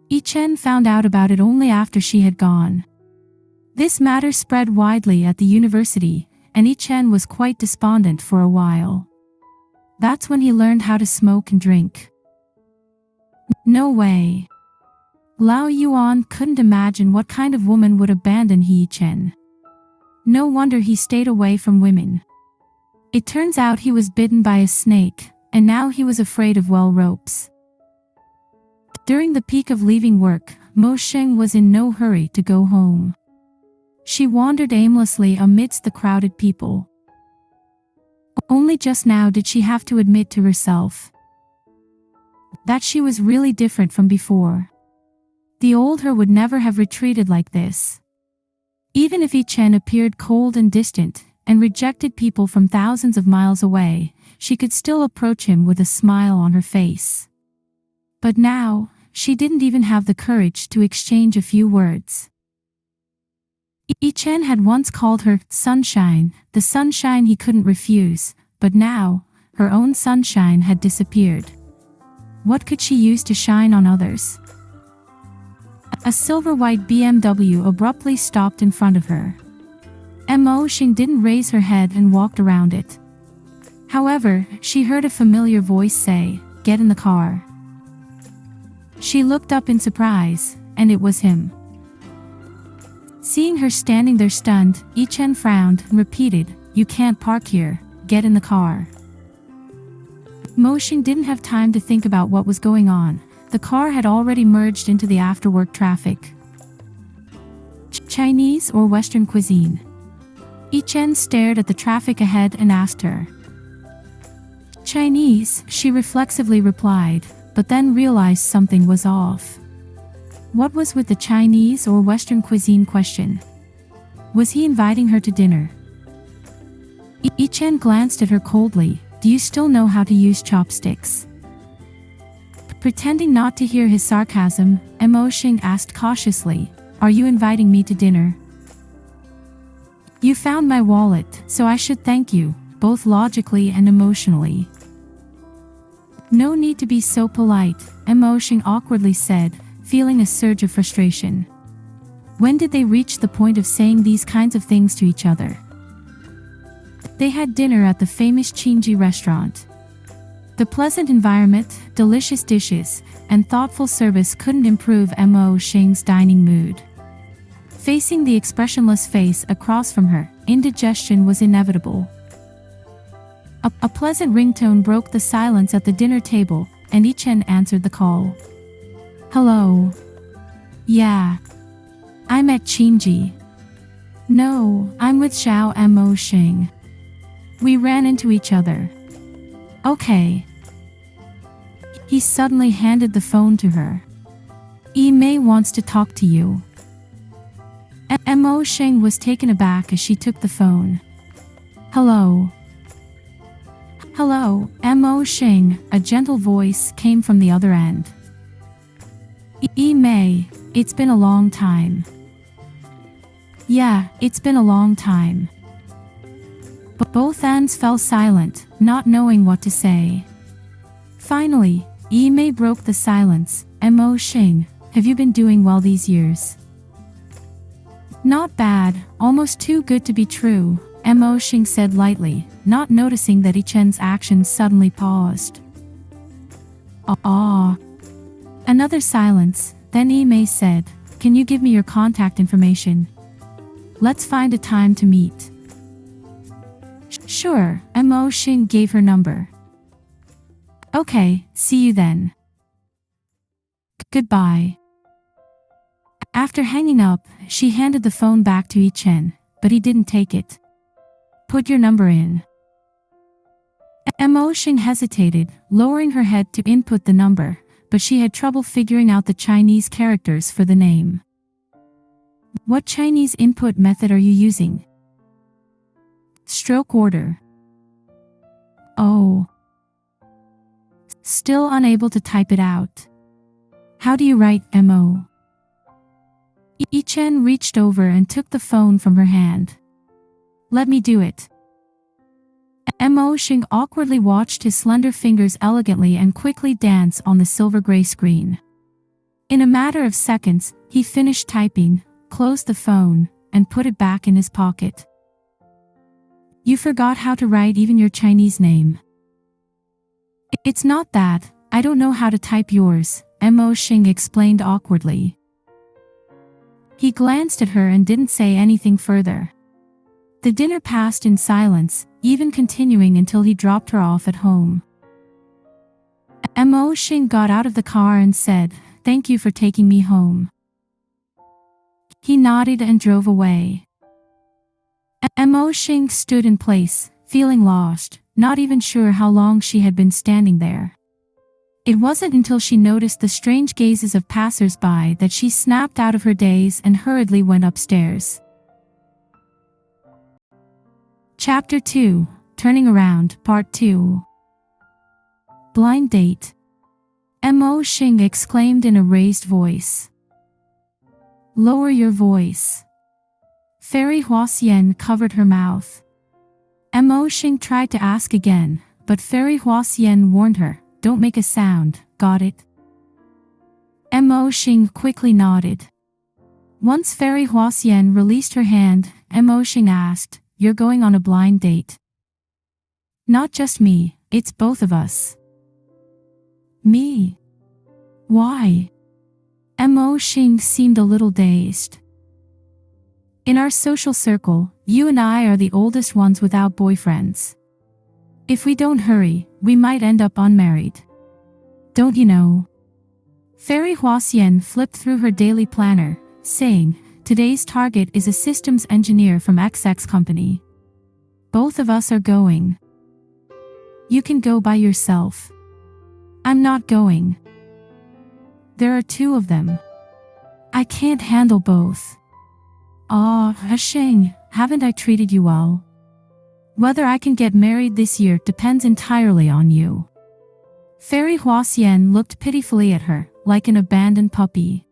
Yichen found out about it only after she had gone. This matter spread widely at the university, and Yichen was quite despondent for a while. That's when he learned how to smoke and drink. No way. Lao Yuan couldn't imagine what kind of woman would abandon Yichen. No wonder he stayed away from women. It turns out he was bitten by a snake, and now he was afraid of well ropes. During the peak of leaving work, Mosheng was in no hurry to go home. She wandered aimlessly amidst the crowded people. Only just now did she have to admit to herself that she was really different from before. The old her would never have retreated like this. Even if Yichen appeared cold and distant, and rejected people from thousands of miles away, she could still approach him with a smile on her face. But now, she didn't even have the courage to exchange a few words. Yichen had once called her sunshine, the sunshine he couldn't refuse, but now, her own sunshine had disappeared. What could she use to shine on others? A silver-white BMW abruptly stopped in front of her. Mosheng didn't raise her head and walked around it. However, she heard a familiar voice say, "Get in the car." She looked up in surprise, and it was him. Seeing her standing there stunned, Yichen frowned and repeated, "You can't park here, get in the car." Mosheng didn't have time to think about what was going on. The car had already merged into the after-work traffic. Chinese or Western cuisine? Yichen stared at the traffic ahead and asked her. Chinese, she reflexively replied, but then realized something was off. What was with the Chinese or Western cuisine question? Was he inviting her to dinner? Yichen glanced at her coldly. "Do you still know how to use chopsticks?" Pretending not to hear his sarcasm, Mosheng asked cautiously, "Are you inviting me to dinner?" "You found my wallet, so I should thank you, both logically and emotionally." "No need to be so polite," Mosheng awkwardly said, feeling a surge of frustration. When did they reach the point of saying these kinds of things to each other? They had dinner at the famous Qingji restaurant. The pleasant environment, delicious dishes, and thoughtful service couldn't improve Mosheng's dining mood. Facing the expressionless face across from her, indigestion was inevitable. A pleasant ringtone broke the silence at the dinner table, and Yichen answered the call. "Hello. Yeah. I'm at Qingji." "No, I'm with Xiao and Mosheng. We ran into each other." "Okay." He suddenly handed the phone to her. Yi Mei wants to talk to you. Mosheng was taken aback as she took the phone. Hello. Hello, Mosheng, a gentle voice came from the other end. Yi Mei, it's been a long time. Yeah, it's been a long time. But both ends fell silent, not knowing what to say. Finally, Yi Mei broke the silence. Mosheng, have you been doing well these years? Not bad, almost too good to be true, Mosheng said lightly, not noticing that Yichen's actions suddenly paused. Another silence, then Yi Mei said, can you give me your contact information? Let's find a time to meet. Sure, Mosheng gave her number. Okay, see you then. Goodbye. After hanging up, she handed the phone back to Yichen, but he didn't take it. Put your number in. Mosheng hesitated, lowering her head to input the number, but she had trouble figuring out the Chinese characters for the name. What Chinese input method are you using? Stroke order. Oh. Still unable to type it out. How do you write MO? Yichen reached over and took the phone from her hand. Let me do it. Mosheng awkwardly watched his slender fingers elegantly and quickly dance on the silver-gray screen. In a matter of seconds, he finished typing, closed the phone, and put it back in his pocket. You forgot how to write even your Chinese name. It's not that, I don't know how to type yours, Mosheng explained awkwardly. He glanced at her and didn't say anything further. The dinner passed in silence, even continuing until he dropped her off at home. Mosheng got out of the car and said, "Thank you for taking me home." He nodded and drove away. Mosheng stood in place, feeling lost, not even sure how long she had been standing there. It wasn't until she noticed the strange gazes of passers-by that she snapped out of her daze and hurriedly went upstairs. Chapter 2, Turning Around, Part 2. Blind Date. Mosheng exclaimed in a raised voice. Lower your voice. Fairy Huaxian covered her mouth. Mosheng tried to ask again, but Fairy Huaxian warned her, "Don't make a sound, got it?" Mosheng quickly nodded. Once Fairy Huaxian released her hand, Mosheng asked, "You're going on a blind date?" "Not just me, it's both of us." "Me? Why?" Mosheng seemed a little dazed. "In our social circle, you and I are the oldest ones without boyfriends. If we don't hurry, we might end up unmarried. Don't you know?" Fairy Huaxian flipped through her daily planner, saying, "Today's target is a systems engineer from XX company. Both of us are going. You can go by yourself. I'm not going. There are two of them. I can't handle both. Sheng, haven't I treated you well? Whether I can get married this year depends entirely on you." Fairy Huaxian looked pitifully at her, like an abandoned puppy.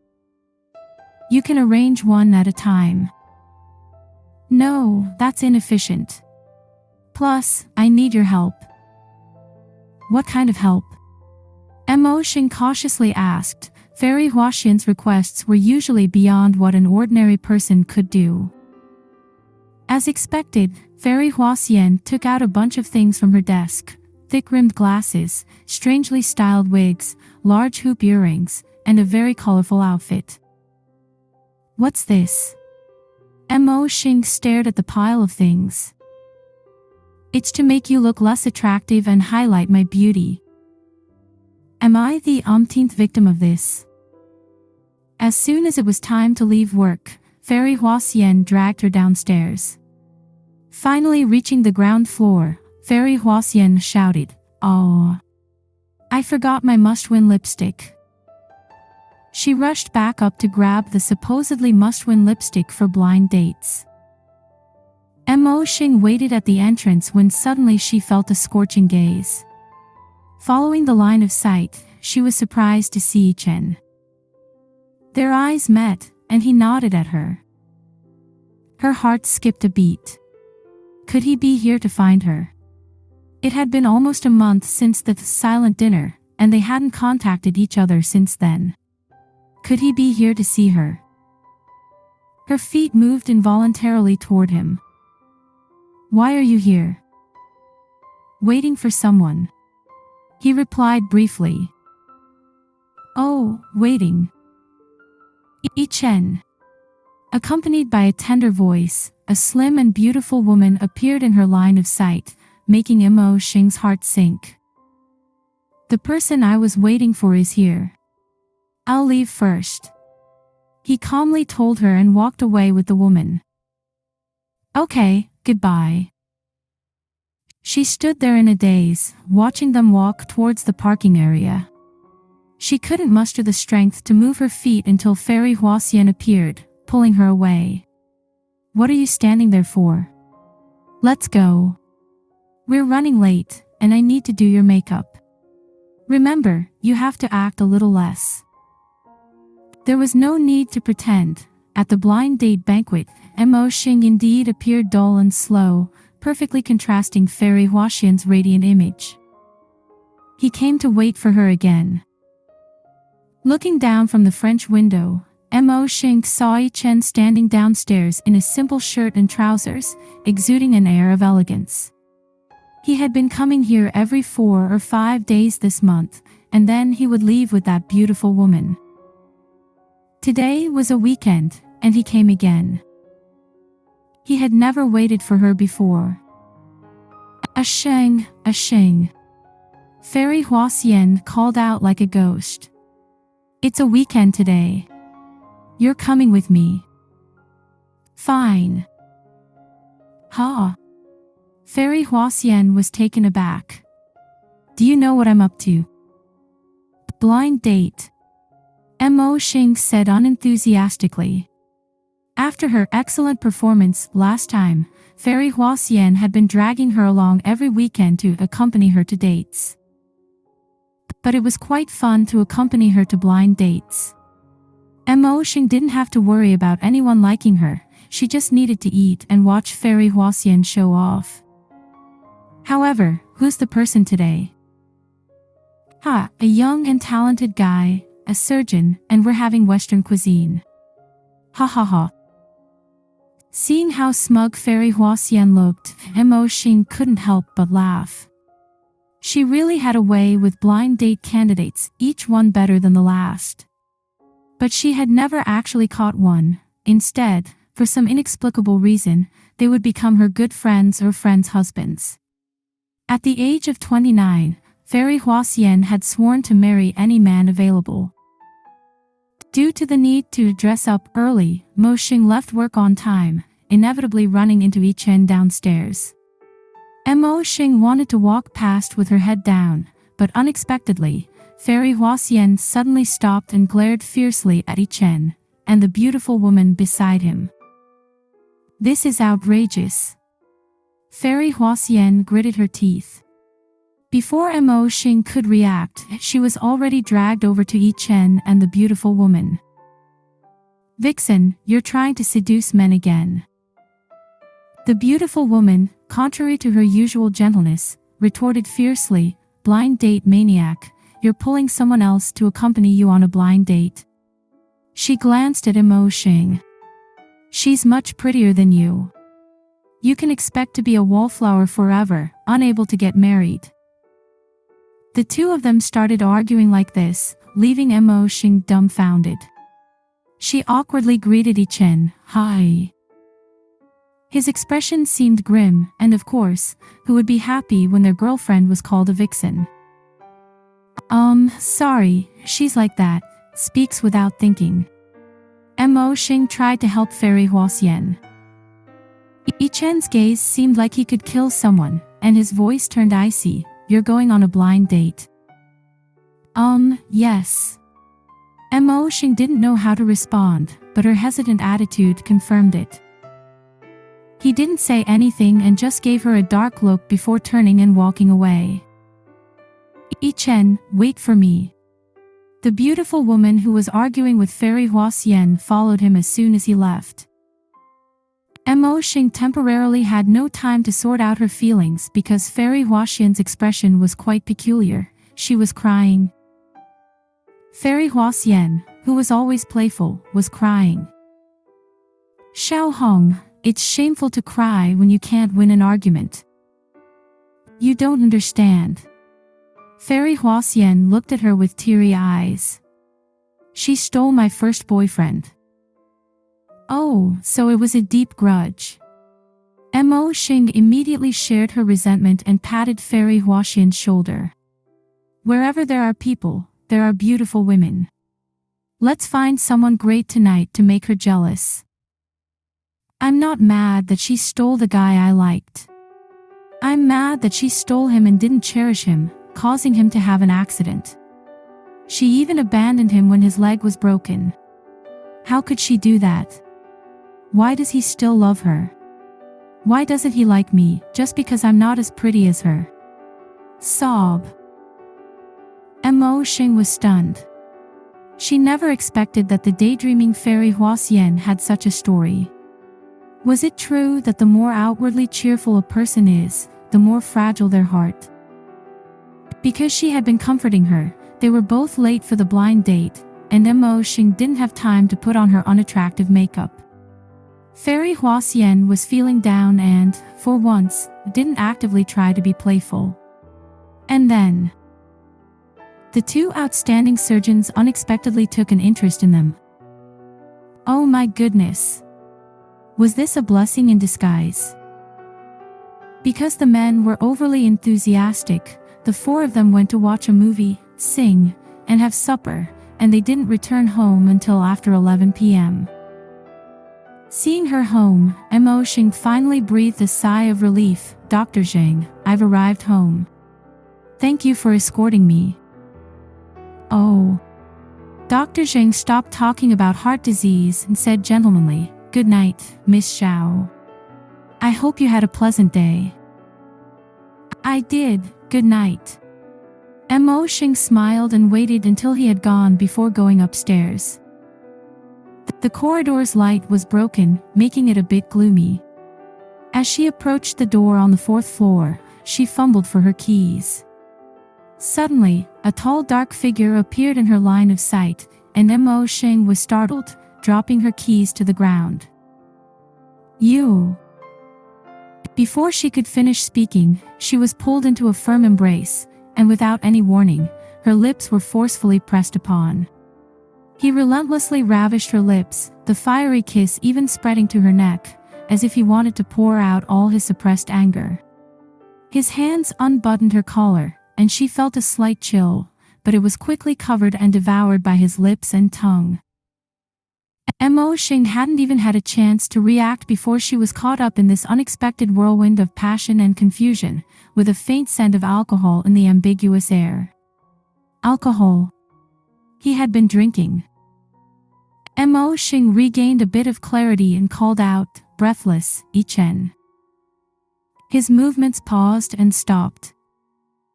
"You can arrange one at a time." "No, that's inefficient. Plus, I need your help." "What kind of help?" Mosheng cautiously asked. Fairy Huaxian's requests were usually beyond what an ordinary person could do. As expected, Fairy Huaxian took out a bunch of things from her desk: thick-rimmed glasses, strangely styled wigs, large hoop earrings, and a very colorful outfit. "What's this?" Mosheng stared at the pile of things. "It's to make you look less attractive and highlight my beauty." Am I the umpteenth victim of this? As soon as it was time to leave work, Fairy Huaxian dragged her downstairs. Finally reaching the ground floor, Fairy Huaxian shouted, "Oh! I forgot my must-win lipstick." She rushed back up to grab the supposedly must-win lipstick for blind dates. Mosheng waited at the entrance when suddenly she felt a scorching gaze. Following the line of sight, she was surprised to see Yichen. Their eyes met, and he nodded at her. Her heart skipped a beat. Could he be here to find her? It had been almost a month since the silent dinner, and they hadn't contacted each other since then. Could he be here to see her? Her feet moved involuntarily toward him. Why are you here? Waiting for someone. He replied briefly. Oh, waiting. Yichen. Accompanied by a tender voice, a slim and beautiful woman appeared in her line of sight, making Mosheng's heart sink. The person I was waiting for is here. I'll leave first. He calmly told her and walked away with the woman. Okay, goodbye. She stood there in a daze, watching them walk towards the parking area. She couldn't muster the strength to move her feet until Fairy HeYiSheng appeared, pulling her away. What are you standing there for? Let's go. We're running late, and I need to do your makeup. Remember, you have to act a little less. There was no need to pretend. At the blind date banquet, Mosheng indeed appeared dull and slow, perfectly contrasting Fairy HeYiSheng's radiant image. He came to wait for her again. Looking down from the French window, Mosheng saw Yichen standing downstairs in a simple shirt and trousers, exuding an air of elegance. He had been coming here every 4 or 5 days this month, and then he would leave with that beautiful woman. Today was a weekend, and he came again. He had never waited for her before. Sheng. Fairy HeYiSheng called out like a ghost. It's a weekend today. You're coming with me. Fine. Ha. Fairy HeYiSheng was taken aback. Do you know what I'm up to? Blind date. Mosheng said unenthusiastically. After her excellent performance last time, Fairy HeYiSheng had been dragging her along every weekend to accompany her to dates. But it was quite fun to accompany her to blind dates. Mosheng didn't have to worry about anyone liking her, she just needed to eat and watch Fairy HeYiSheng show off. However, who's the person today? A young and talented guy, a surgeon, and we're having Western cuisine. Ha ha ha. Seeing how smug Fairy HeYiSheng looked, Mosheng couldn't help but laugh. She really had a way with blind date candidates, each one better than the last. But she had never actually caught one. Instead, for some inexplicable reason, they would become her good friends or friends' husbands. At the age of 29, Fairy HeYiSheng had sworn to marry any man available. Due to the need to dress up early, Mosheng left work on time, inevitably running into Yichen downstairs. Mosheng wanted to walk past with her head down, but unexpectedly, Fairy HeYiSheng suddenly stopped and glared fiercely at Yichen, and the beautiful woman beside him. This is outrageous. Fairy HeYiSheng gritted her teeth. Before Mosheng could react, she was already dragged over to Yichen and the beautiful woman. Vixen, you're trying to seduce men again. The beautiful woman, contrary to her usual gentleness, retorted fiercely, blind date maniac, you're pulling someone else to accompany you on a blind date. She glanced at Mosheng. She's much prettier than you. You can expect to be a wallflower forever, unable to get married. The two of them started arguing like this, leaving Mosheng dumbfounded. She awkwardly greeted Yichen, hi. His expression seemed grim, and of course, who would be happy when their girlfriend was called a vixen? Sorry, she's like that, speaks without thinking. Mosheng tried to help Fairy HeYiSheng. Yichen's gaze seemed like he could kill someone, and his voice turned icy. You're going on a blind date? Yes. Mosheng didn't know how to respond, but her hesitant attitude confirmed it. He didn't say anything and just gave her a dark look before turning and walking away. Yichen, wait for me. The beautiful woman who was arguing with Fairy Huaxian followed him as soon as he left. Mosheng temporarily had no time to sort out her feelings because Fairy Huaxian's expression was quite peculiar. She was crying. Fairy Huaxian, who was always playful, was crying. Xiao Hong, it's shameful to cry when you can't win an argument. You don't understand. Fairy Huaxian looked at her with teary eyes. She stole my first boyfriend. Oh, so it was a deep grudge. Mosheng immediately shared her resentment and patted Fairy Huaxian's shoulder. Wherever there are people, there are beautiful women. Let's find someone great tonight to make her jealous. I'm not mad that she stole the guy I liked. I'm mad that she stole him and didn't cherish him, causing him to have an accident. She even abandoned him when his leg was broken. How could she do that? Why does he still love her? Why doesn't he like me, just because I'm not as pretty as her? Sob. Mosheng was stunned. She never expected that the daydreaming Fairy Huaxian had such a story. Was it true that the more outwardly cheerful a person is, the more fragile their heart? Because she had been comforting her, they were both late for the blind date, and Mosheng didn't have time to put on her unattractive makeup. Fairy Huaxian was feeling down and, for once, didn't actively try to be playful. And then, the two outstanding surgeons unexpectedly took an interest in them. Oh my goodness! Was this a blessing in disguise? Because the men were overly enthusiastic, the four of them went to watch a movie, sing, and have supper, and they didn't return home until after 11 p.m. Seeing her home, Mosheng finally breathed a sigh of relief. Dr. Zheng, I've arrived home. Thank you for escorting me. Oh. Dr. Zheng stopped talking about heart disease and said gentlemanly, Good night, Miss Xiao. I hope you had a pleasant day. I did, good night. Mosheng smiled and waited until he had gone before going upstairs. The corridor's light was broken, making it a bit gloomy. As she approached the door on the 4th floor, she fumbled for her keys. Suddenly, a tall dark figure appeared in her line of sight, and Mosheng was startled, dropping her keys to the ground. You! Before she could finish speaking, she was pulled into a firm embrace, and without any warning, her lips were forcefully pressed upon. He relentlessly ravished her lips, the fiery kiss even spreading to her neck, as if he wanted to pour out all his suppressed anger. His hands unbuttoned her collar, and she felt a slight chill, but it was quickly covered and devoured by his lips and tongue. Mosheng hadn't even had a chance to react before she was caught up in this unexpected whirlwind of passion and confusion, with a faint scent of alcohol in the ambiguous air. Alcohol. He had been drinking. Mosheng regained a bit of clarity and called out, breathless, Yichen. His movements paused and stopped.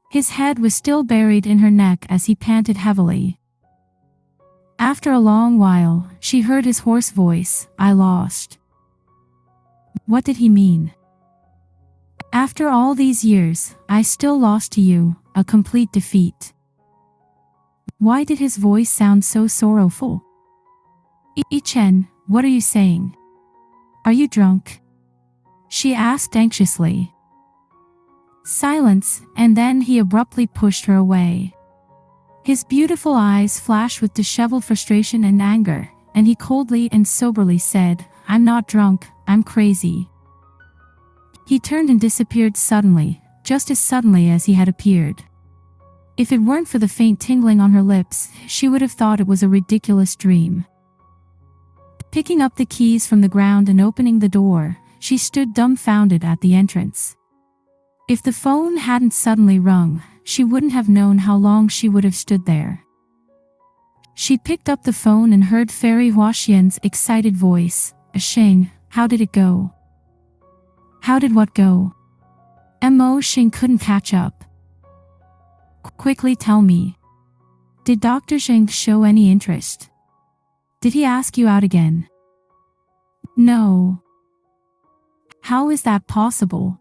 His head was still buried in her neck as he panted heavily. After a long while, she heard his hoarse voice, I lost. What did he mean? After all these years, I still lost to you, a complete defeat. Why did his voice sound so sorrowful? Yichen, what are you saying? Are you drunk? She asked anxiously. Silence, and then he abruptly pushed her away. His beautiful eyes flashed with disheveled frustration and anger, and he coldly and soberly said, I'm not drunk, I'm crazy. He turned and disappeared suddenly, just as suddenly as he had appeared. If it weren't for the faint tingling on her lips, she would have thought it was a ridiculous dream. Picking up the keys from the ground and opening the door, she stood dumbfounded at the entrance. If the phone hadn't suddenly rung, she wouldn't have known how long she would have stood there. She picked up the phone and heard Fairy Huaxian's excited voice. Sheng, how did it go? How did what go? Mosheng couldn't catch up. Quickly tell me. Did Dr. Zheng show any interest? Did he ask you out again? No. How is that possible?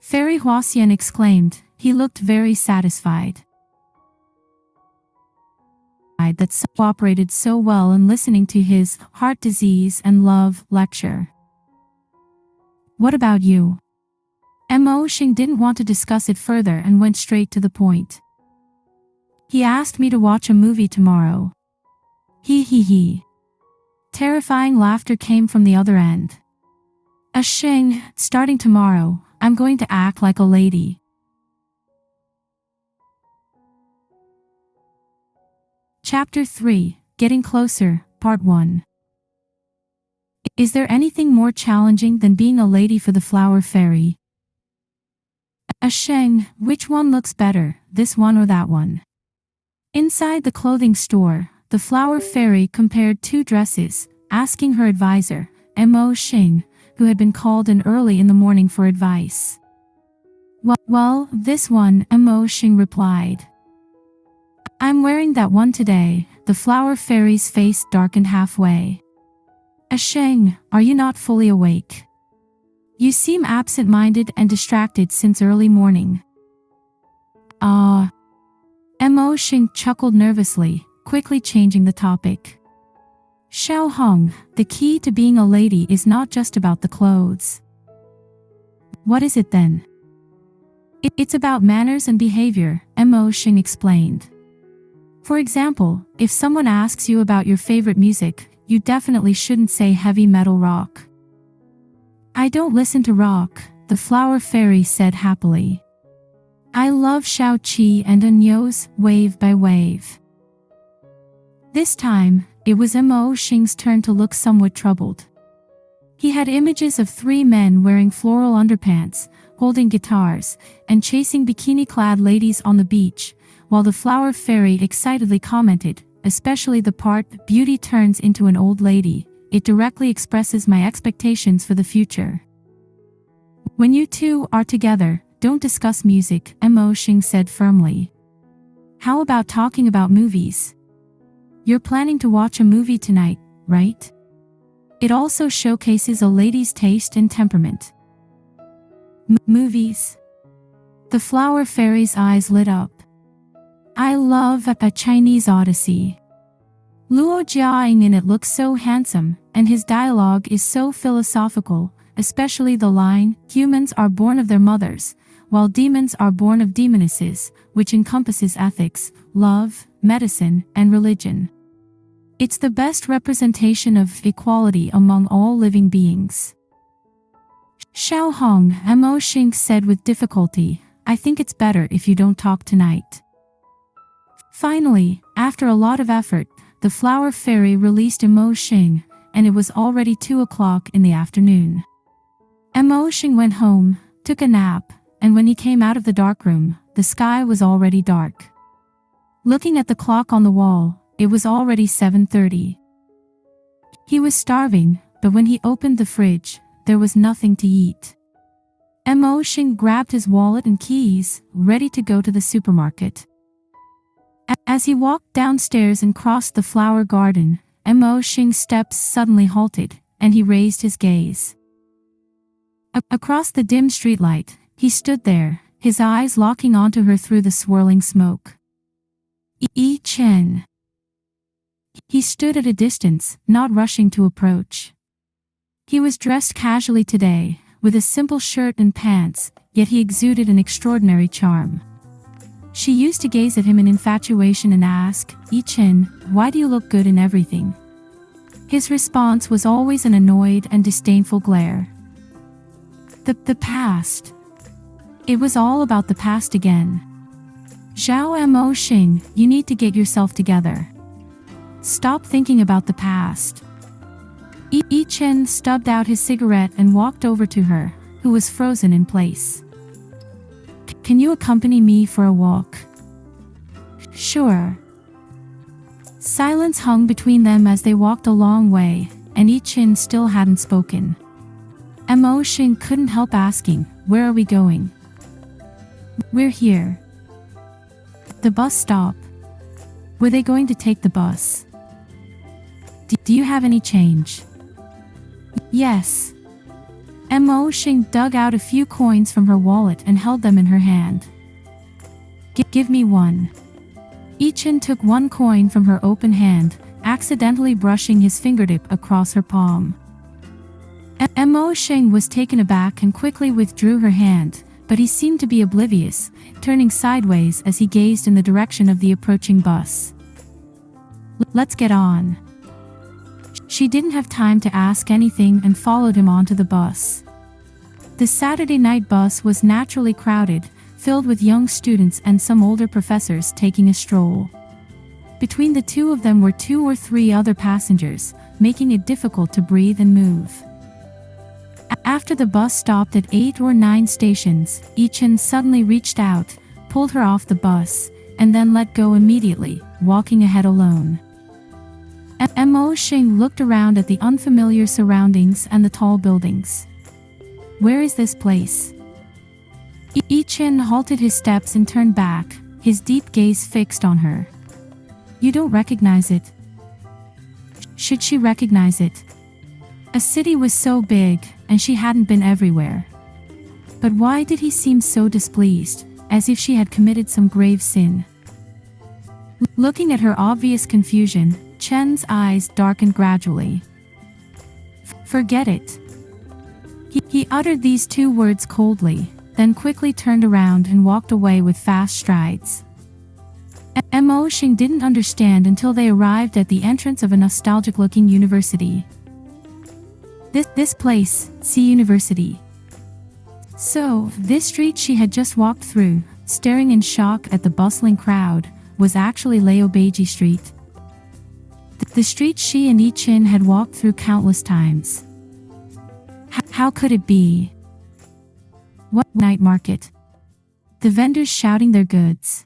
Fairy Huaxian exclaimed. He looked very satisfied. That cooperated so well in listening to his heart disease and love lecture. What about you? Mosheng didn't want to discuss it further and went straight to the point. He asked me to watch a movie tomorrow. He. Terrifying laughter came from the other end. Sheng, starting tomorrow, I'm going to act like a lady. Chapter 3, Getting Closer, Part 1. Is there anything more challenging than being a lady for the flower fairy? Sheng, which one looks better, this one or that one? Inside the clothing store, the flower fairy compared two dresses, asking her advisor, Mosheng, who had been called in early in the morning for advice. Well, this one, Mosheng replied. I'm wearing that one today. The flower fairy's face darkened halfway. Sheng, are you not fully awake? You seem absent-minded and distracted since early morning. Mosheng chuckled nervously, quickly changing the topic. Xiao Hong, the key to being a lady is not just about the clothes. What is it then? It's about manners and behavior, Mosheng explained. For example, if someone asks you about your favorite music, you definitely shouldn't say heavy metal rock. I don't listen to rock, the flower fairy said happily. I love Shao Qi and Anyo's Wave by Wave. This time, it was Mosheng's turn to look somewhat troubled. He had images of three men wearing floral underpants, holding guitars, and chasing bikini-clad ladies on the beach, while the flower fairy excitedly commented, especially the part beauty turns into an old lady, it directly expresses my expectations for the future. When you two are together, don't discuss music, Mosheng said firmly. How about talking about movies? You're planning to watch a movie tonight, right? It also showcases a lady's taste and temperament. Movies? The flower fairy's eyes lit up. I love a Chinese Odyssey. Luo Jiaing in it looks so handsome, and his dialogue is so philosophical, especially the line, humans are born of their mothers, while demons are born of demonesses, which encompasses ethics, love, medicine, and religion. It's the best representation of equality among all living beings. Xiao Hong, Mosheng said with difficulty, I think it's better if you don't talk tonight. Finally, after a lot of effort, the flower fairy released Mosheng, and it was already 2 o'clock in the afternoon. Mosheng went home, took a nap, and when he came out of the darkroom, the sky was already dark. Looking at the clock on the wall, it was already 7:30. He was starving, but when he opened the fridge, there was nothing to eat. Mosheng grabbed his wallet and keys, ready to go to the supermarket. As he walked downstairs and crossed the flower garden, Mosheng's steps suddenly halted, and he raised his gaze. Across the dim streetlight, he stood there, his eyes locking onto her through the swirling smoke. Yi Chen. He stood at a distance, not rushing to approach. He was dressed casually today, with a simple shirt and pants, yet he exuded an extraordinary charm. She used to gaze at him in infatuation and ask, Yi Chen, why do you look good in everything? His response was always an annoyed and disdainful glare. The past. It was all about the past again. Zhao Mosheng, you need to get yourself together. Stop thinking about the past. Yi Chen stubbed out his cigarette and walked over to her, who was frozen in place. Can you accompany me for a walk? Sure. Silence hung between them as they walked a long way, and Yichen still hadn't spoken. Mosheng couldn't help asking, "Where are we going?" "We're here." "The bus stop." Were they going to take the bus? Do you have any change?" "Yes." Mosheng dug out a few coins from her wallet and held them in her hand. Give me one." Yichen took one coin from her open hand, accidentally brushing his fingertip across her palm. Mosheng was taken aback and quickly withdrew her hand, but he seemed to be oblivious, turning sideways as he gazed in the direction of the approaching bus. "Let's get on." She didn't have time to ask anything and followed him onto the bus. The Saturday night bus was naturally crowded, filled with young students and some older professors taking a stroll. Between the two of them were 2 or 3 other passengers, making it difficult to breathe and move. After the bus stopped at 8 or 9 stations, Yichen suddenly reached out, pulled her off the bus, and then let go immediately, walking ahead alone. Mosheng looked around at the unfamiliar surroundings and the tall buildings. "Where is this place?" Yichen halted his steps and turned back, his deep gaze fixed on her. "You don't recognize it." Should she recognize it? A city was so big, and she hadn't been everywhere. But why did he seem so displeased, as if she had committed some grave sin? Looking at her obvious confusion, Chen's eyes darkened gradually. "Forget it." He uttered these 2 words coldly, then quickly turned around and walked away with fast strides. Mosheng didn't understand until they arrived at the entrance of a nostalgic-looking university. This place, C University. So, this street she had just walked through, staring in shock at the bustling crowd, was actually Laobeiji Street. The street she and Yichen had walked through countless times. How could it be? What night market? The vendors shouting their goods.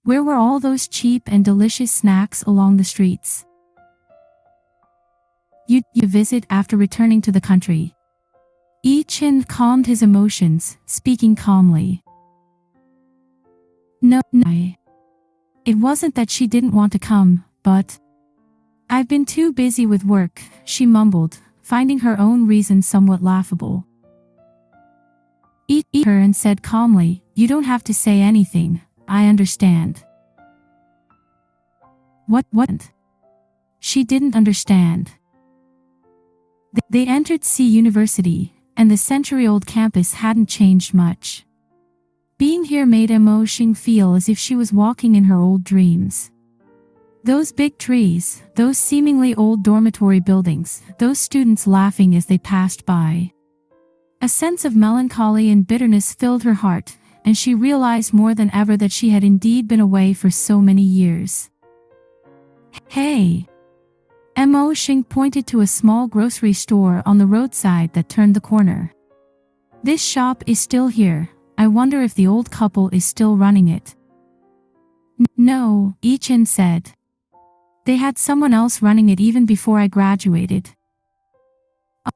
Where were all those cheap and delicious snacks along the streets? You visit after returning to the country. Yichen calmed his emotions, speaking calmly. No. It wasn't that she didn't want to come, but I've been too busy with work, she mumbled, finding her own reason somewhat laughable. Yichen her and said calmly, "You don't have to say anything, I understand." What? She didn't understand. They entered C University, and the century-old campus hadn't changed much. Being here made Mosheng feel as if she was walking in her old dreams. Those big trees, those seemingly old dormitory buildings, those students laughing as they passed by. A sense of melancholy and bitterness filled her heart, and she realized more than ever that she had indeed been away for so many years. "Hey!" Mosheng pointed to a small grocery store on the roadside that turned the corner. "This shop is still here. I wonder if the old couple is still running it." No, Yichen said. "They had someone else running it even before I graduated."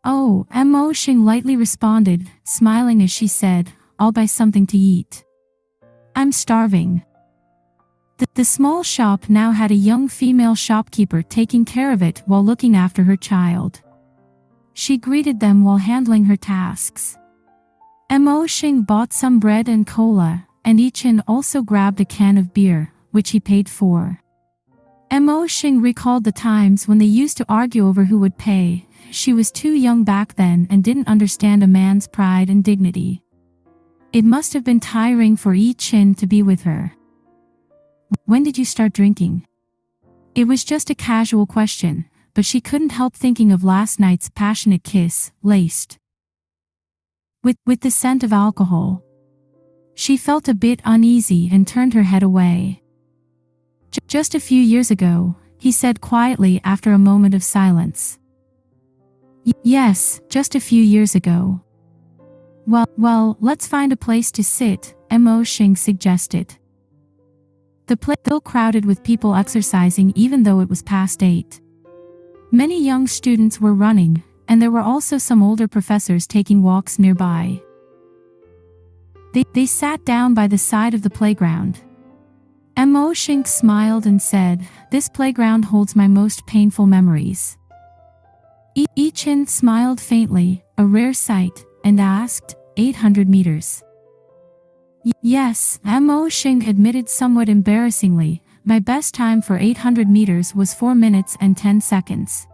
"Oh," Mosheng lightly responded, smiling as she said, "I'll buy something to eat. I'm starving." The small shop now had a young female shopkeeper taking care of it while looking after her child. She greeted them while handling her tasks. Mosheng bought some bread and cola, and Yichen also grabbed a can of beer, which he paid for. Mosheng recalled the times when they used to argue over who would pay. She was too young back then and didn't understand a man's pride and dignity. It must have been tiring for Yichen to be with her. "When did you start drinking?" It was just a casual question, but she couldn't help thinking of last night's passionate kiss, laced with the scent of alcohol. She felt a bit uneasy and turned her head away. Just a few years ago," he said quietly after a moment of silence. Yes, just a few years ago." Well, let's find a place to sit," Mosheng suggested. The place was still crowded with people exercising even though it was past 8. Many young students were running, and there were also some older professors taking walks nearby. They sat down by the side of the playground. Mosheng smiled and said, "This playground holds my most painful memories." Yichen smiled faintly, a rare sight, and asked, 800 meters. Yes, Mosheng admitted somewhat embarrassingly, my best time for 800 meters was 4 minutes and 10 seconds.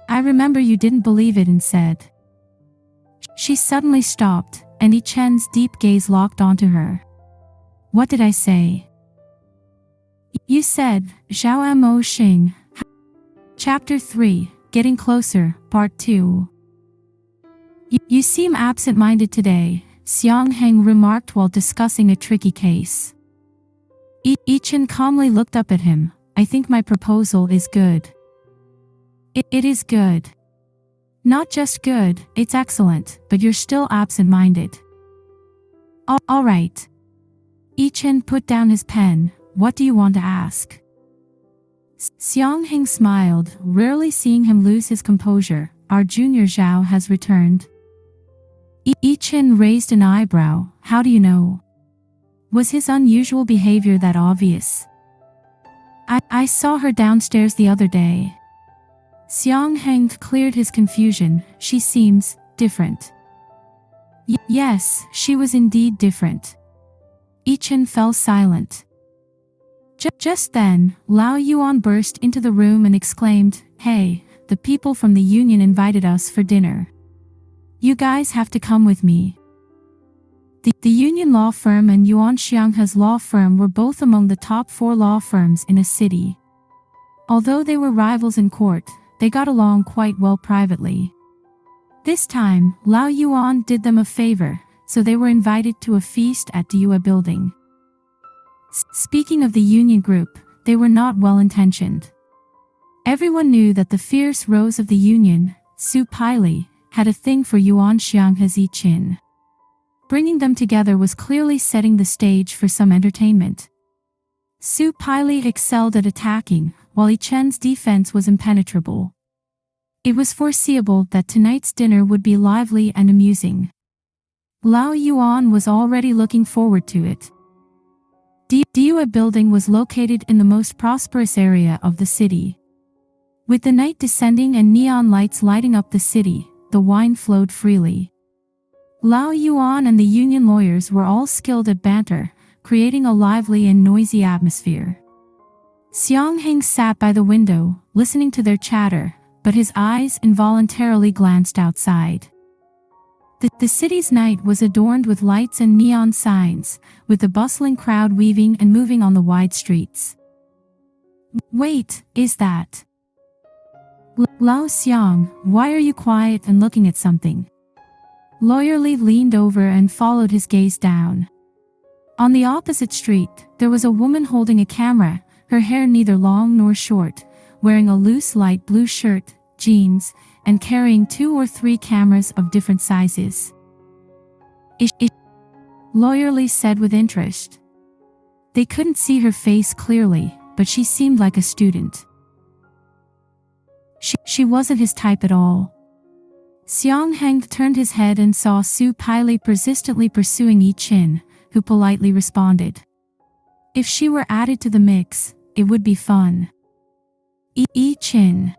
I remember you didn't believe it and said. She suddenly stopped, and Yichen's deep gaze locked onto her. What did I say? You said, Xiao Mosheng. Chapter 3, Getting Closer, Part 2. You seem absent-minded today, Xiangheng remarked while discussing a tricky case. Yichen calmly looked up at him. I think my proposal is good. It is good. Not just good, it's excellent, but you're still absent-minded. All right. Yichen put down his pen. What do you want to ask? Xiangheng smiled, rarely seeing him lose his composure. Our junior Zhao has returned. Yichen raised an eyebrow. How do you know? Was his unusual behavior that obvious? I saw her downstairs the other day. Xiangheng cleared his confusion. She seems different. Yes, she was indeed different. Yichen fell silent. Just then, Lao Yuan burst into the room and exclaimed, Hey, the people from the union invited us for dinner. You guys have to come with me. The union law firm and Yuan Xianghe's law firm were both among the top 4 law firms in a city. Although they were rivals in court, they got along quite well privately. This time, Lao Yuan did them a favor, so they were invited to a feast at Dua building. Speaking of the union group, they were not well-intentioned. Everyone knew that the fierce rose of the union, Su Paili, had a thing for Yuan Xianghe's Yichen. Bringing them together was clearly setting the stage for some entertainment. Su Paili excelled at attacking, while Yichen's defense was impenetrable. It was foreseeable that tonight's dinner would be lively and amusing. Lao Yuan was already looking forward to it. Dua building was located in the most prosperous area of the city. With the night descending and neon lights lighting up the city, the wine flowed freely. Lao Yuan and the union lawyers were all skilled at banter, creating a lively and noisy atmosphere. Xiangheng sat by the window, listening to their chatter, but his eyes involuntarily glanced outside. The city's night was adorned with lights and neon signs, with the bustling crowd weaving and moving on the wide streets. Wait, is that? Lao Xiang, why are you quiet and looking at something? Lawyer Li leaned over and followed his gaze down. On the opposite street, there was a woman holding a camera, her hair neither long nor short, wearing a loose light blue shirt, jeans, and carrying 2 or 3 cameras of different sizes. Lawyer Li said with interest. They couldn't see her face clearly, but she seemed like a student. She wasn't his type at all. Xiangheng turned his head and saw Su Paili persistently pursuing Yichen, who politely responded. If she were added to the mix, it would be fun. Yichen.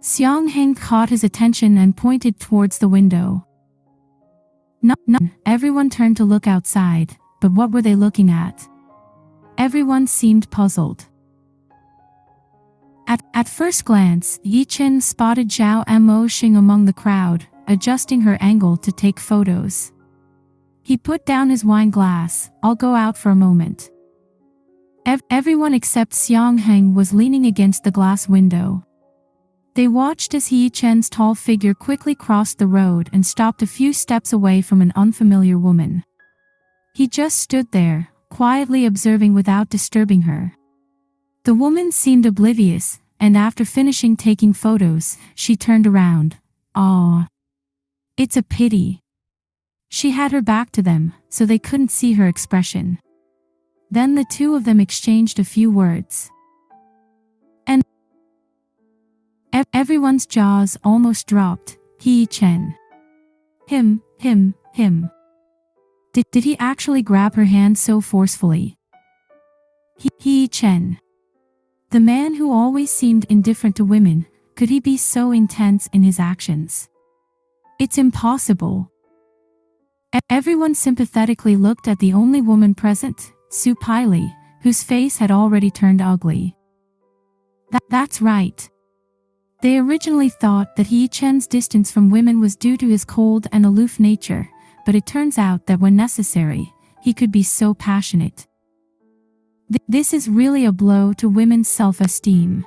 Xiangheng caught his attention and pointed towards the window. None. Everyone turned to look outside, but what were they looking at? Everyone seemed puzzled. At first glance, Yichen spotted Zhao Mosheng among the crowd, adjusting her angle to take photos. He put down his wine glass. I'll go out for a moment. Everyone except Xiangheng was leaning against the glass window. They watched as Yichen's tall figure quickly crossed the road and stopped a few steps away from an unfamiliar woman. He just stood there, quietly observing without disturbing her. The woman seemed oblivious, and after finishing taking photos, she turned around. Aw. It's a pity. She had her back to them, so they couldn't see her expression. Then the two of them exchanged a few words. And everyone's jaws almost dropped. HeYiSheng. Him. Did he actually grab her hand so forcefully? HeYiSheng. The man who always seemed indifferent to women, could he be so intense in his actions? It's impossible. Everyone sympathetically looked at the only woman present, Supiley, whose face had already turned ugly. That's right. They originally thought that HeYiSheng's distance from women was due to his cold and aloof nature, but it turns out that when necessary, he could be so passionate. This is really a blow to women's self-esteem.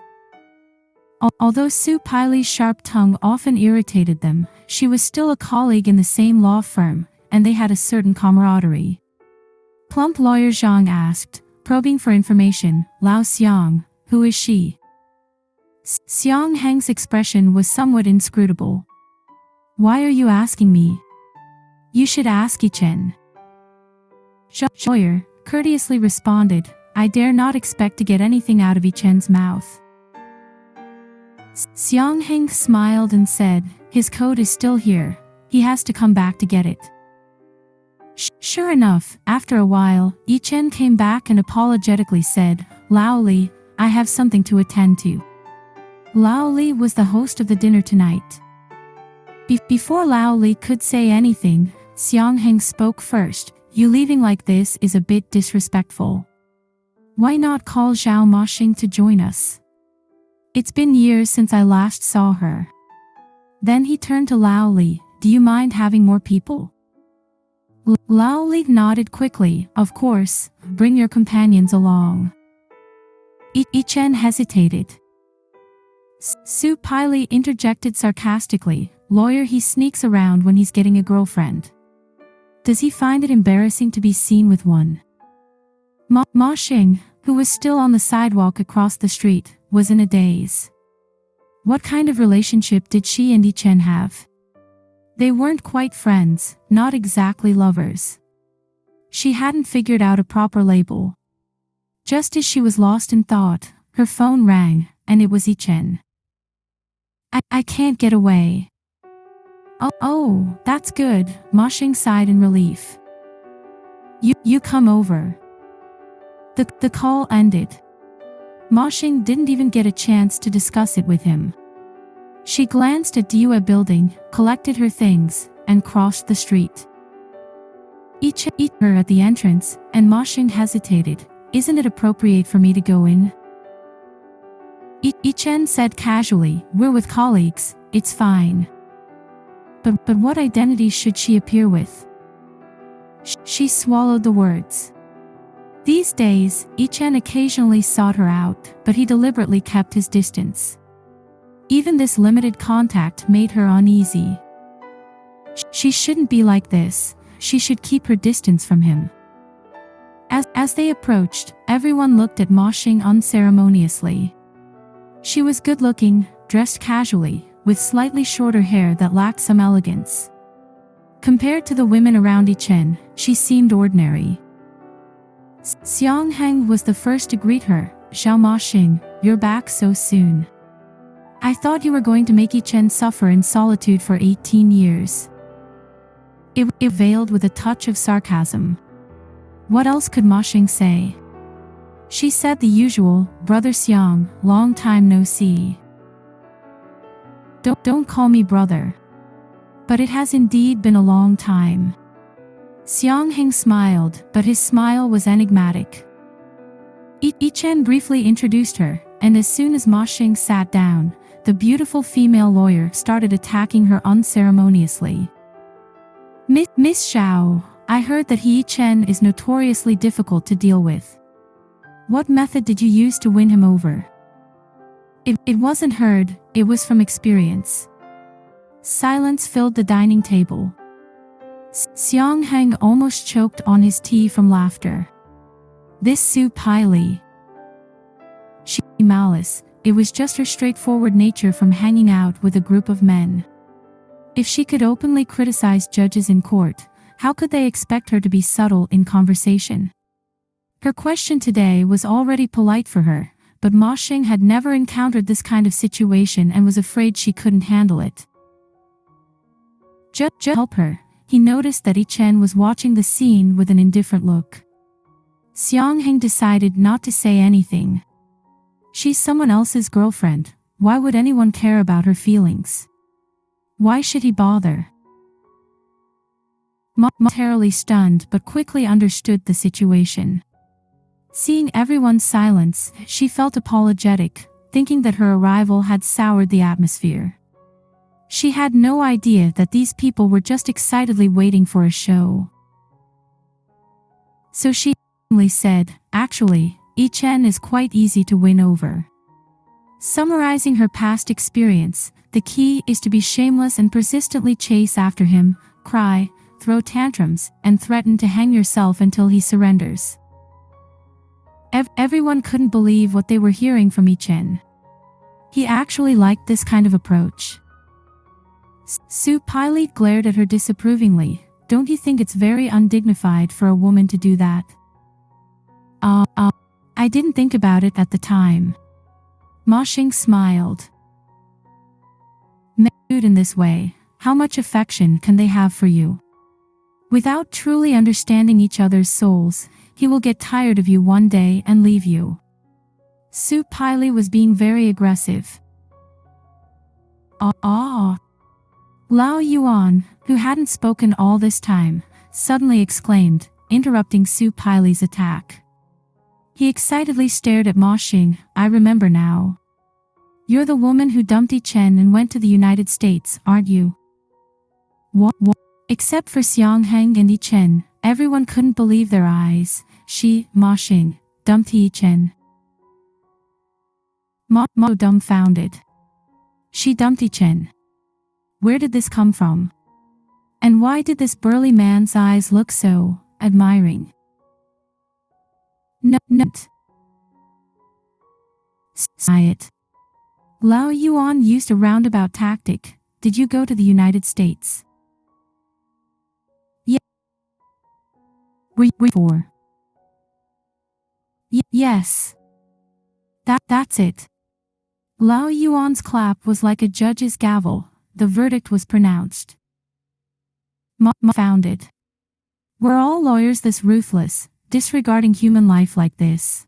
Although Supiley's sharp tongue often irritated them, she was still a colleague in the same law firm, and they had a certain camaraderie. Plump lawyer Zhang asked, probing for information, Lao Xiang, who is she? Xiang Heng's expression was somewhat inscrutable. Why are you asking me? You should ask Yichen. Lawyer courteously responded, I dare not expect to get anything out of Yichen's mouth. Xiang Heng smiled and said, his coat is still here. He has to come back to get it. Sure enough, after a while, Yichen came back and apologetically said, Lao Li, I have something to attend to. Lao Li was the host of the dinner tonight. Before Lao Li could say anything, Xiang Heng spoke first. You leaving like this is a bit disrespectful. Why not call Zhao Mosheng to join us? It's been years since I last saw her. Then he turned to Lao Li, do you mind having more people? Lao Li nodded quickly, of course, bring your companions along. Yichen hesitated. Supiley interjected sarcastically, lawyer he sneaks around when he's getting a girlfriend. Does he find it embarrassing to be seen with one? Mosheng, who was still on the sidewalk across the street, was in a daze. What kind of relationship did she and Yichen have? They weren't quite friends, not exactly lovers. She hadn't figured out a proper label. Just as she was lost in thought, her phone rang, and it was Yichen. I can't get away. Oh, that's good, Mosheng sighed in relief. You come over. The call ended. Mosheng didn't even get a chance to discuss it with him. She glanced at Dua building, collected her things, and crossed the street. Yichen met her at the entrance, and Mosheng hesitated. Isn't it appropriate for me to go in? Yichen said casually, we're with colleagues, it's fine. But what identity should she appear with? She swallowed the words. These days, Yichen occasionally sought her out, but he deliberately kept his distance. Even this limited contact made her uneasy. She shouldn't be like this, she should keep her distance from him. As they approached, everyone looked at Mosheng unceremoniously. She was good-looking, dressed casually, with slightly shorter hair that lacked some elegance. Compared to the women around Yichen, she seemed ordinary. Xiang Heng was the first to greet her. Zhao Mosheng, you're back so soon. I thought you were going to make Yichen suffer in solitude for 18 years. It veiled with a touch of sarcasm. What else could Mosheng say? She said the usual, Brother Xiang, long time no see. Don't call me brother. But it has indeed been a long time. Xiang Heng smiled, but his smile was enigmatic. Yichen briefly introduced her, and as soon as Mosheng sat down, the beautiful female lawyer started attacking her unceremoniously. Miss Xiao, I heard that Yichen is notoriously difficult to deal with. What method did you use to win him over? It wasn't heard, it was from experience. Silence filled the dining table. Xiang Heng almost choked on his tea from laughter. This Supiley. She malice, it was just her straightforward nature from hanging out with a group of men. If she could openly criticize judges in court, how could they expect her to be subtle in conversation? Her question today was already polite for her, but Mosheng had never encountered this kind of situation and was afraid she couldn't handle it. Just help her. He noticed that Yichen was watching the scene with an indifferent look. Xiangheng decided not to say anything. She's someone else's girlfriend. Why would anyone care about her feelings? Why should he bother? Momentarily stunned but quickly understood the situation. Seeing everyone's silence, she felt apologetic, thinking that her arrival had soured the atmosphere. She had no idea that these people were just excitedly waiting for a show. So she said, "Actually, Yichen is quite easy to win over." Summarizing her past experience, the key is to be shameless and persistently chase after him, cry, throw tantrums, and threaten to hang yourself until he surrenders. Everyone couldn't believe what they were hearing from Yichen. He actually liked this kind of approach. Su Piley glared at her disapprovingly. "Don't you think it's very undignified for a woman to do that?" I didn't think about it at the time." Mosheng smiled. "Men in this way, how much affection can they have for you? Without truly understanding each other's souls, he will get tired of you one day and leave you." Su Piley was being very aggressive. Lao Yuan, who hadn't spoken all this time, suddenly exclaimed, interrupting Su Piley's attack. He excitedly stared at Mosheng. "I remember now. You're the woman who dumped Yichen and went to the United States, aren't you?" What? Except for Xiangheng and Yichen, everyone couldn't believe their eyes. Mosheng, dumped Yichen. Mo dumbfounded. She dumped Yichen. Where did this come from? And why did this burly man's eyes look so admiring? No. It. Lao Yuan used a roundabout tactic. Did you go to the United States? Yeah. Were you for? Yes. That's it. Lao Yuan's clap was like a judge's gavel. The verdict was pronounced. Founded. Were all lawyers this ruthless, disregarding human life like this?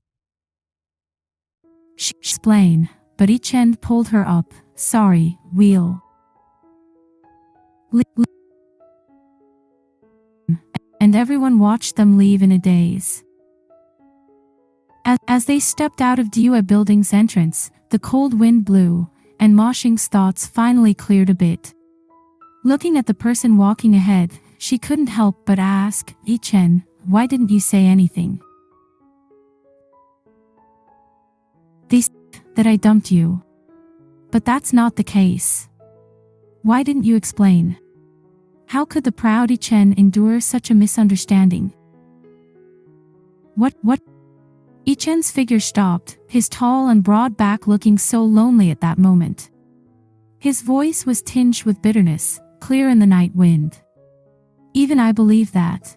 She explained, but Yichen pulled her up. Sorry, we'll. And everyone watched them leave in a daze. As they stepped out of Dua Building's entrance, the cold wind blew, and Mosheng's thoughts finally cleared a bit. Looking at the person walking ahead, she couldn't help but ask, "Yichen, why didn't you say anything?" "They said that I dumped you. But that's not the case. Why didn't you explain? How could the proud Yichen endure such a misunderstanding?" What? Yichen's figure stopped, his tall and broad back looking so lonely at that moment. His voice was tinged with bitterness, clear in the night wind. "Even I believe that.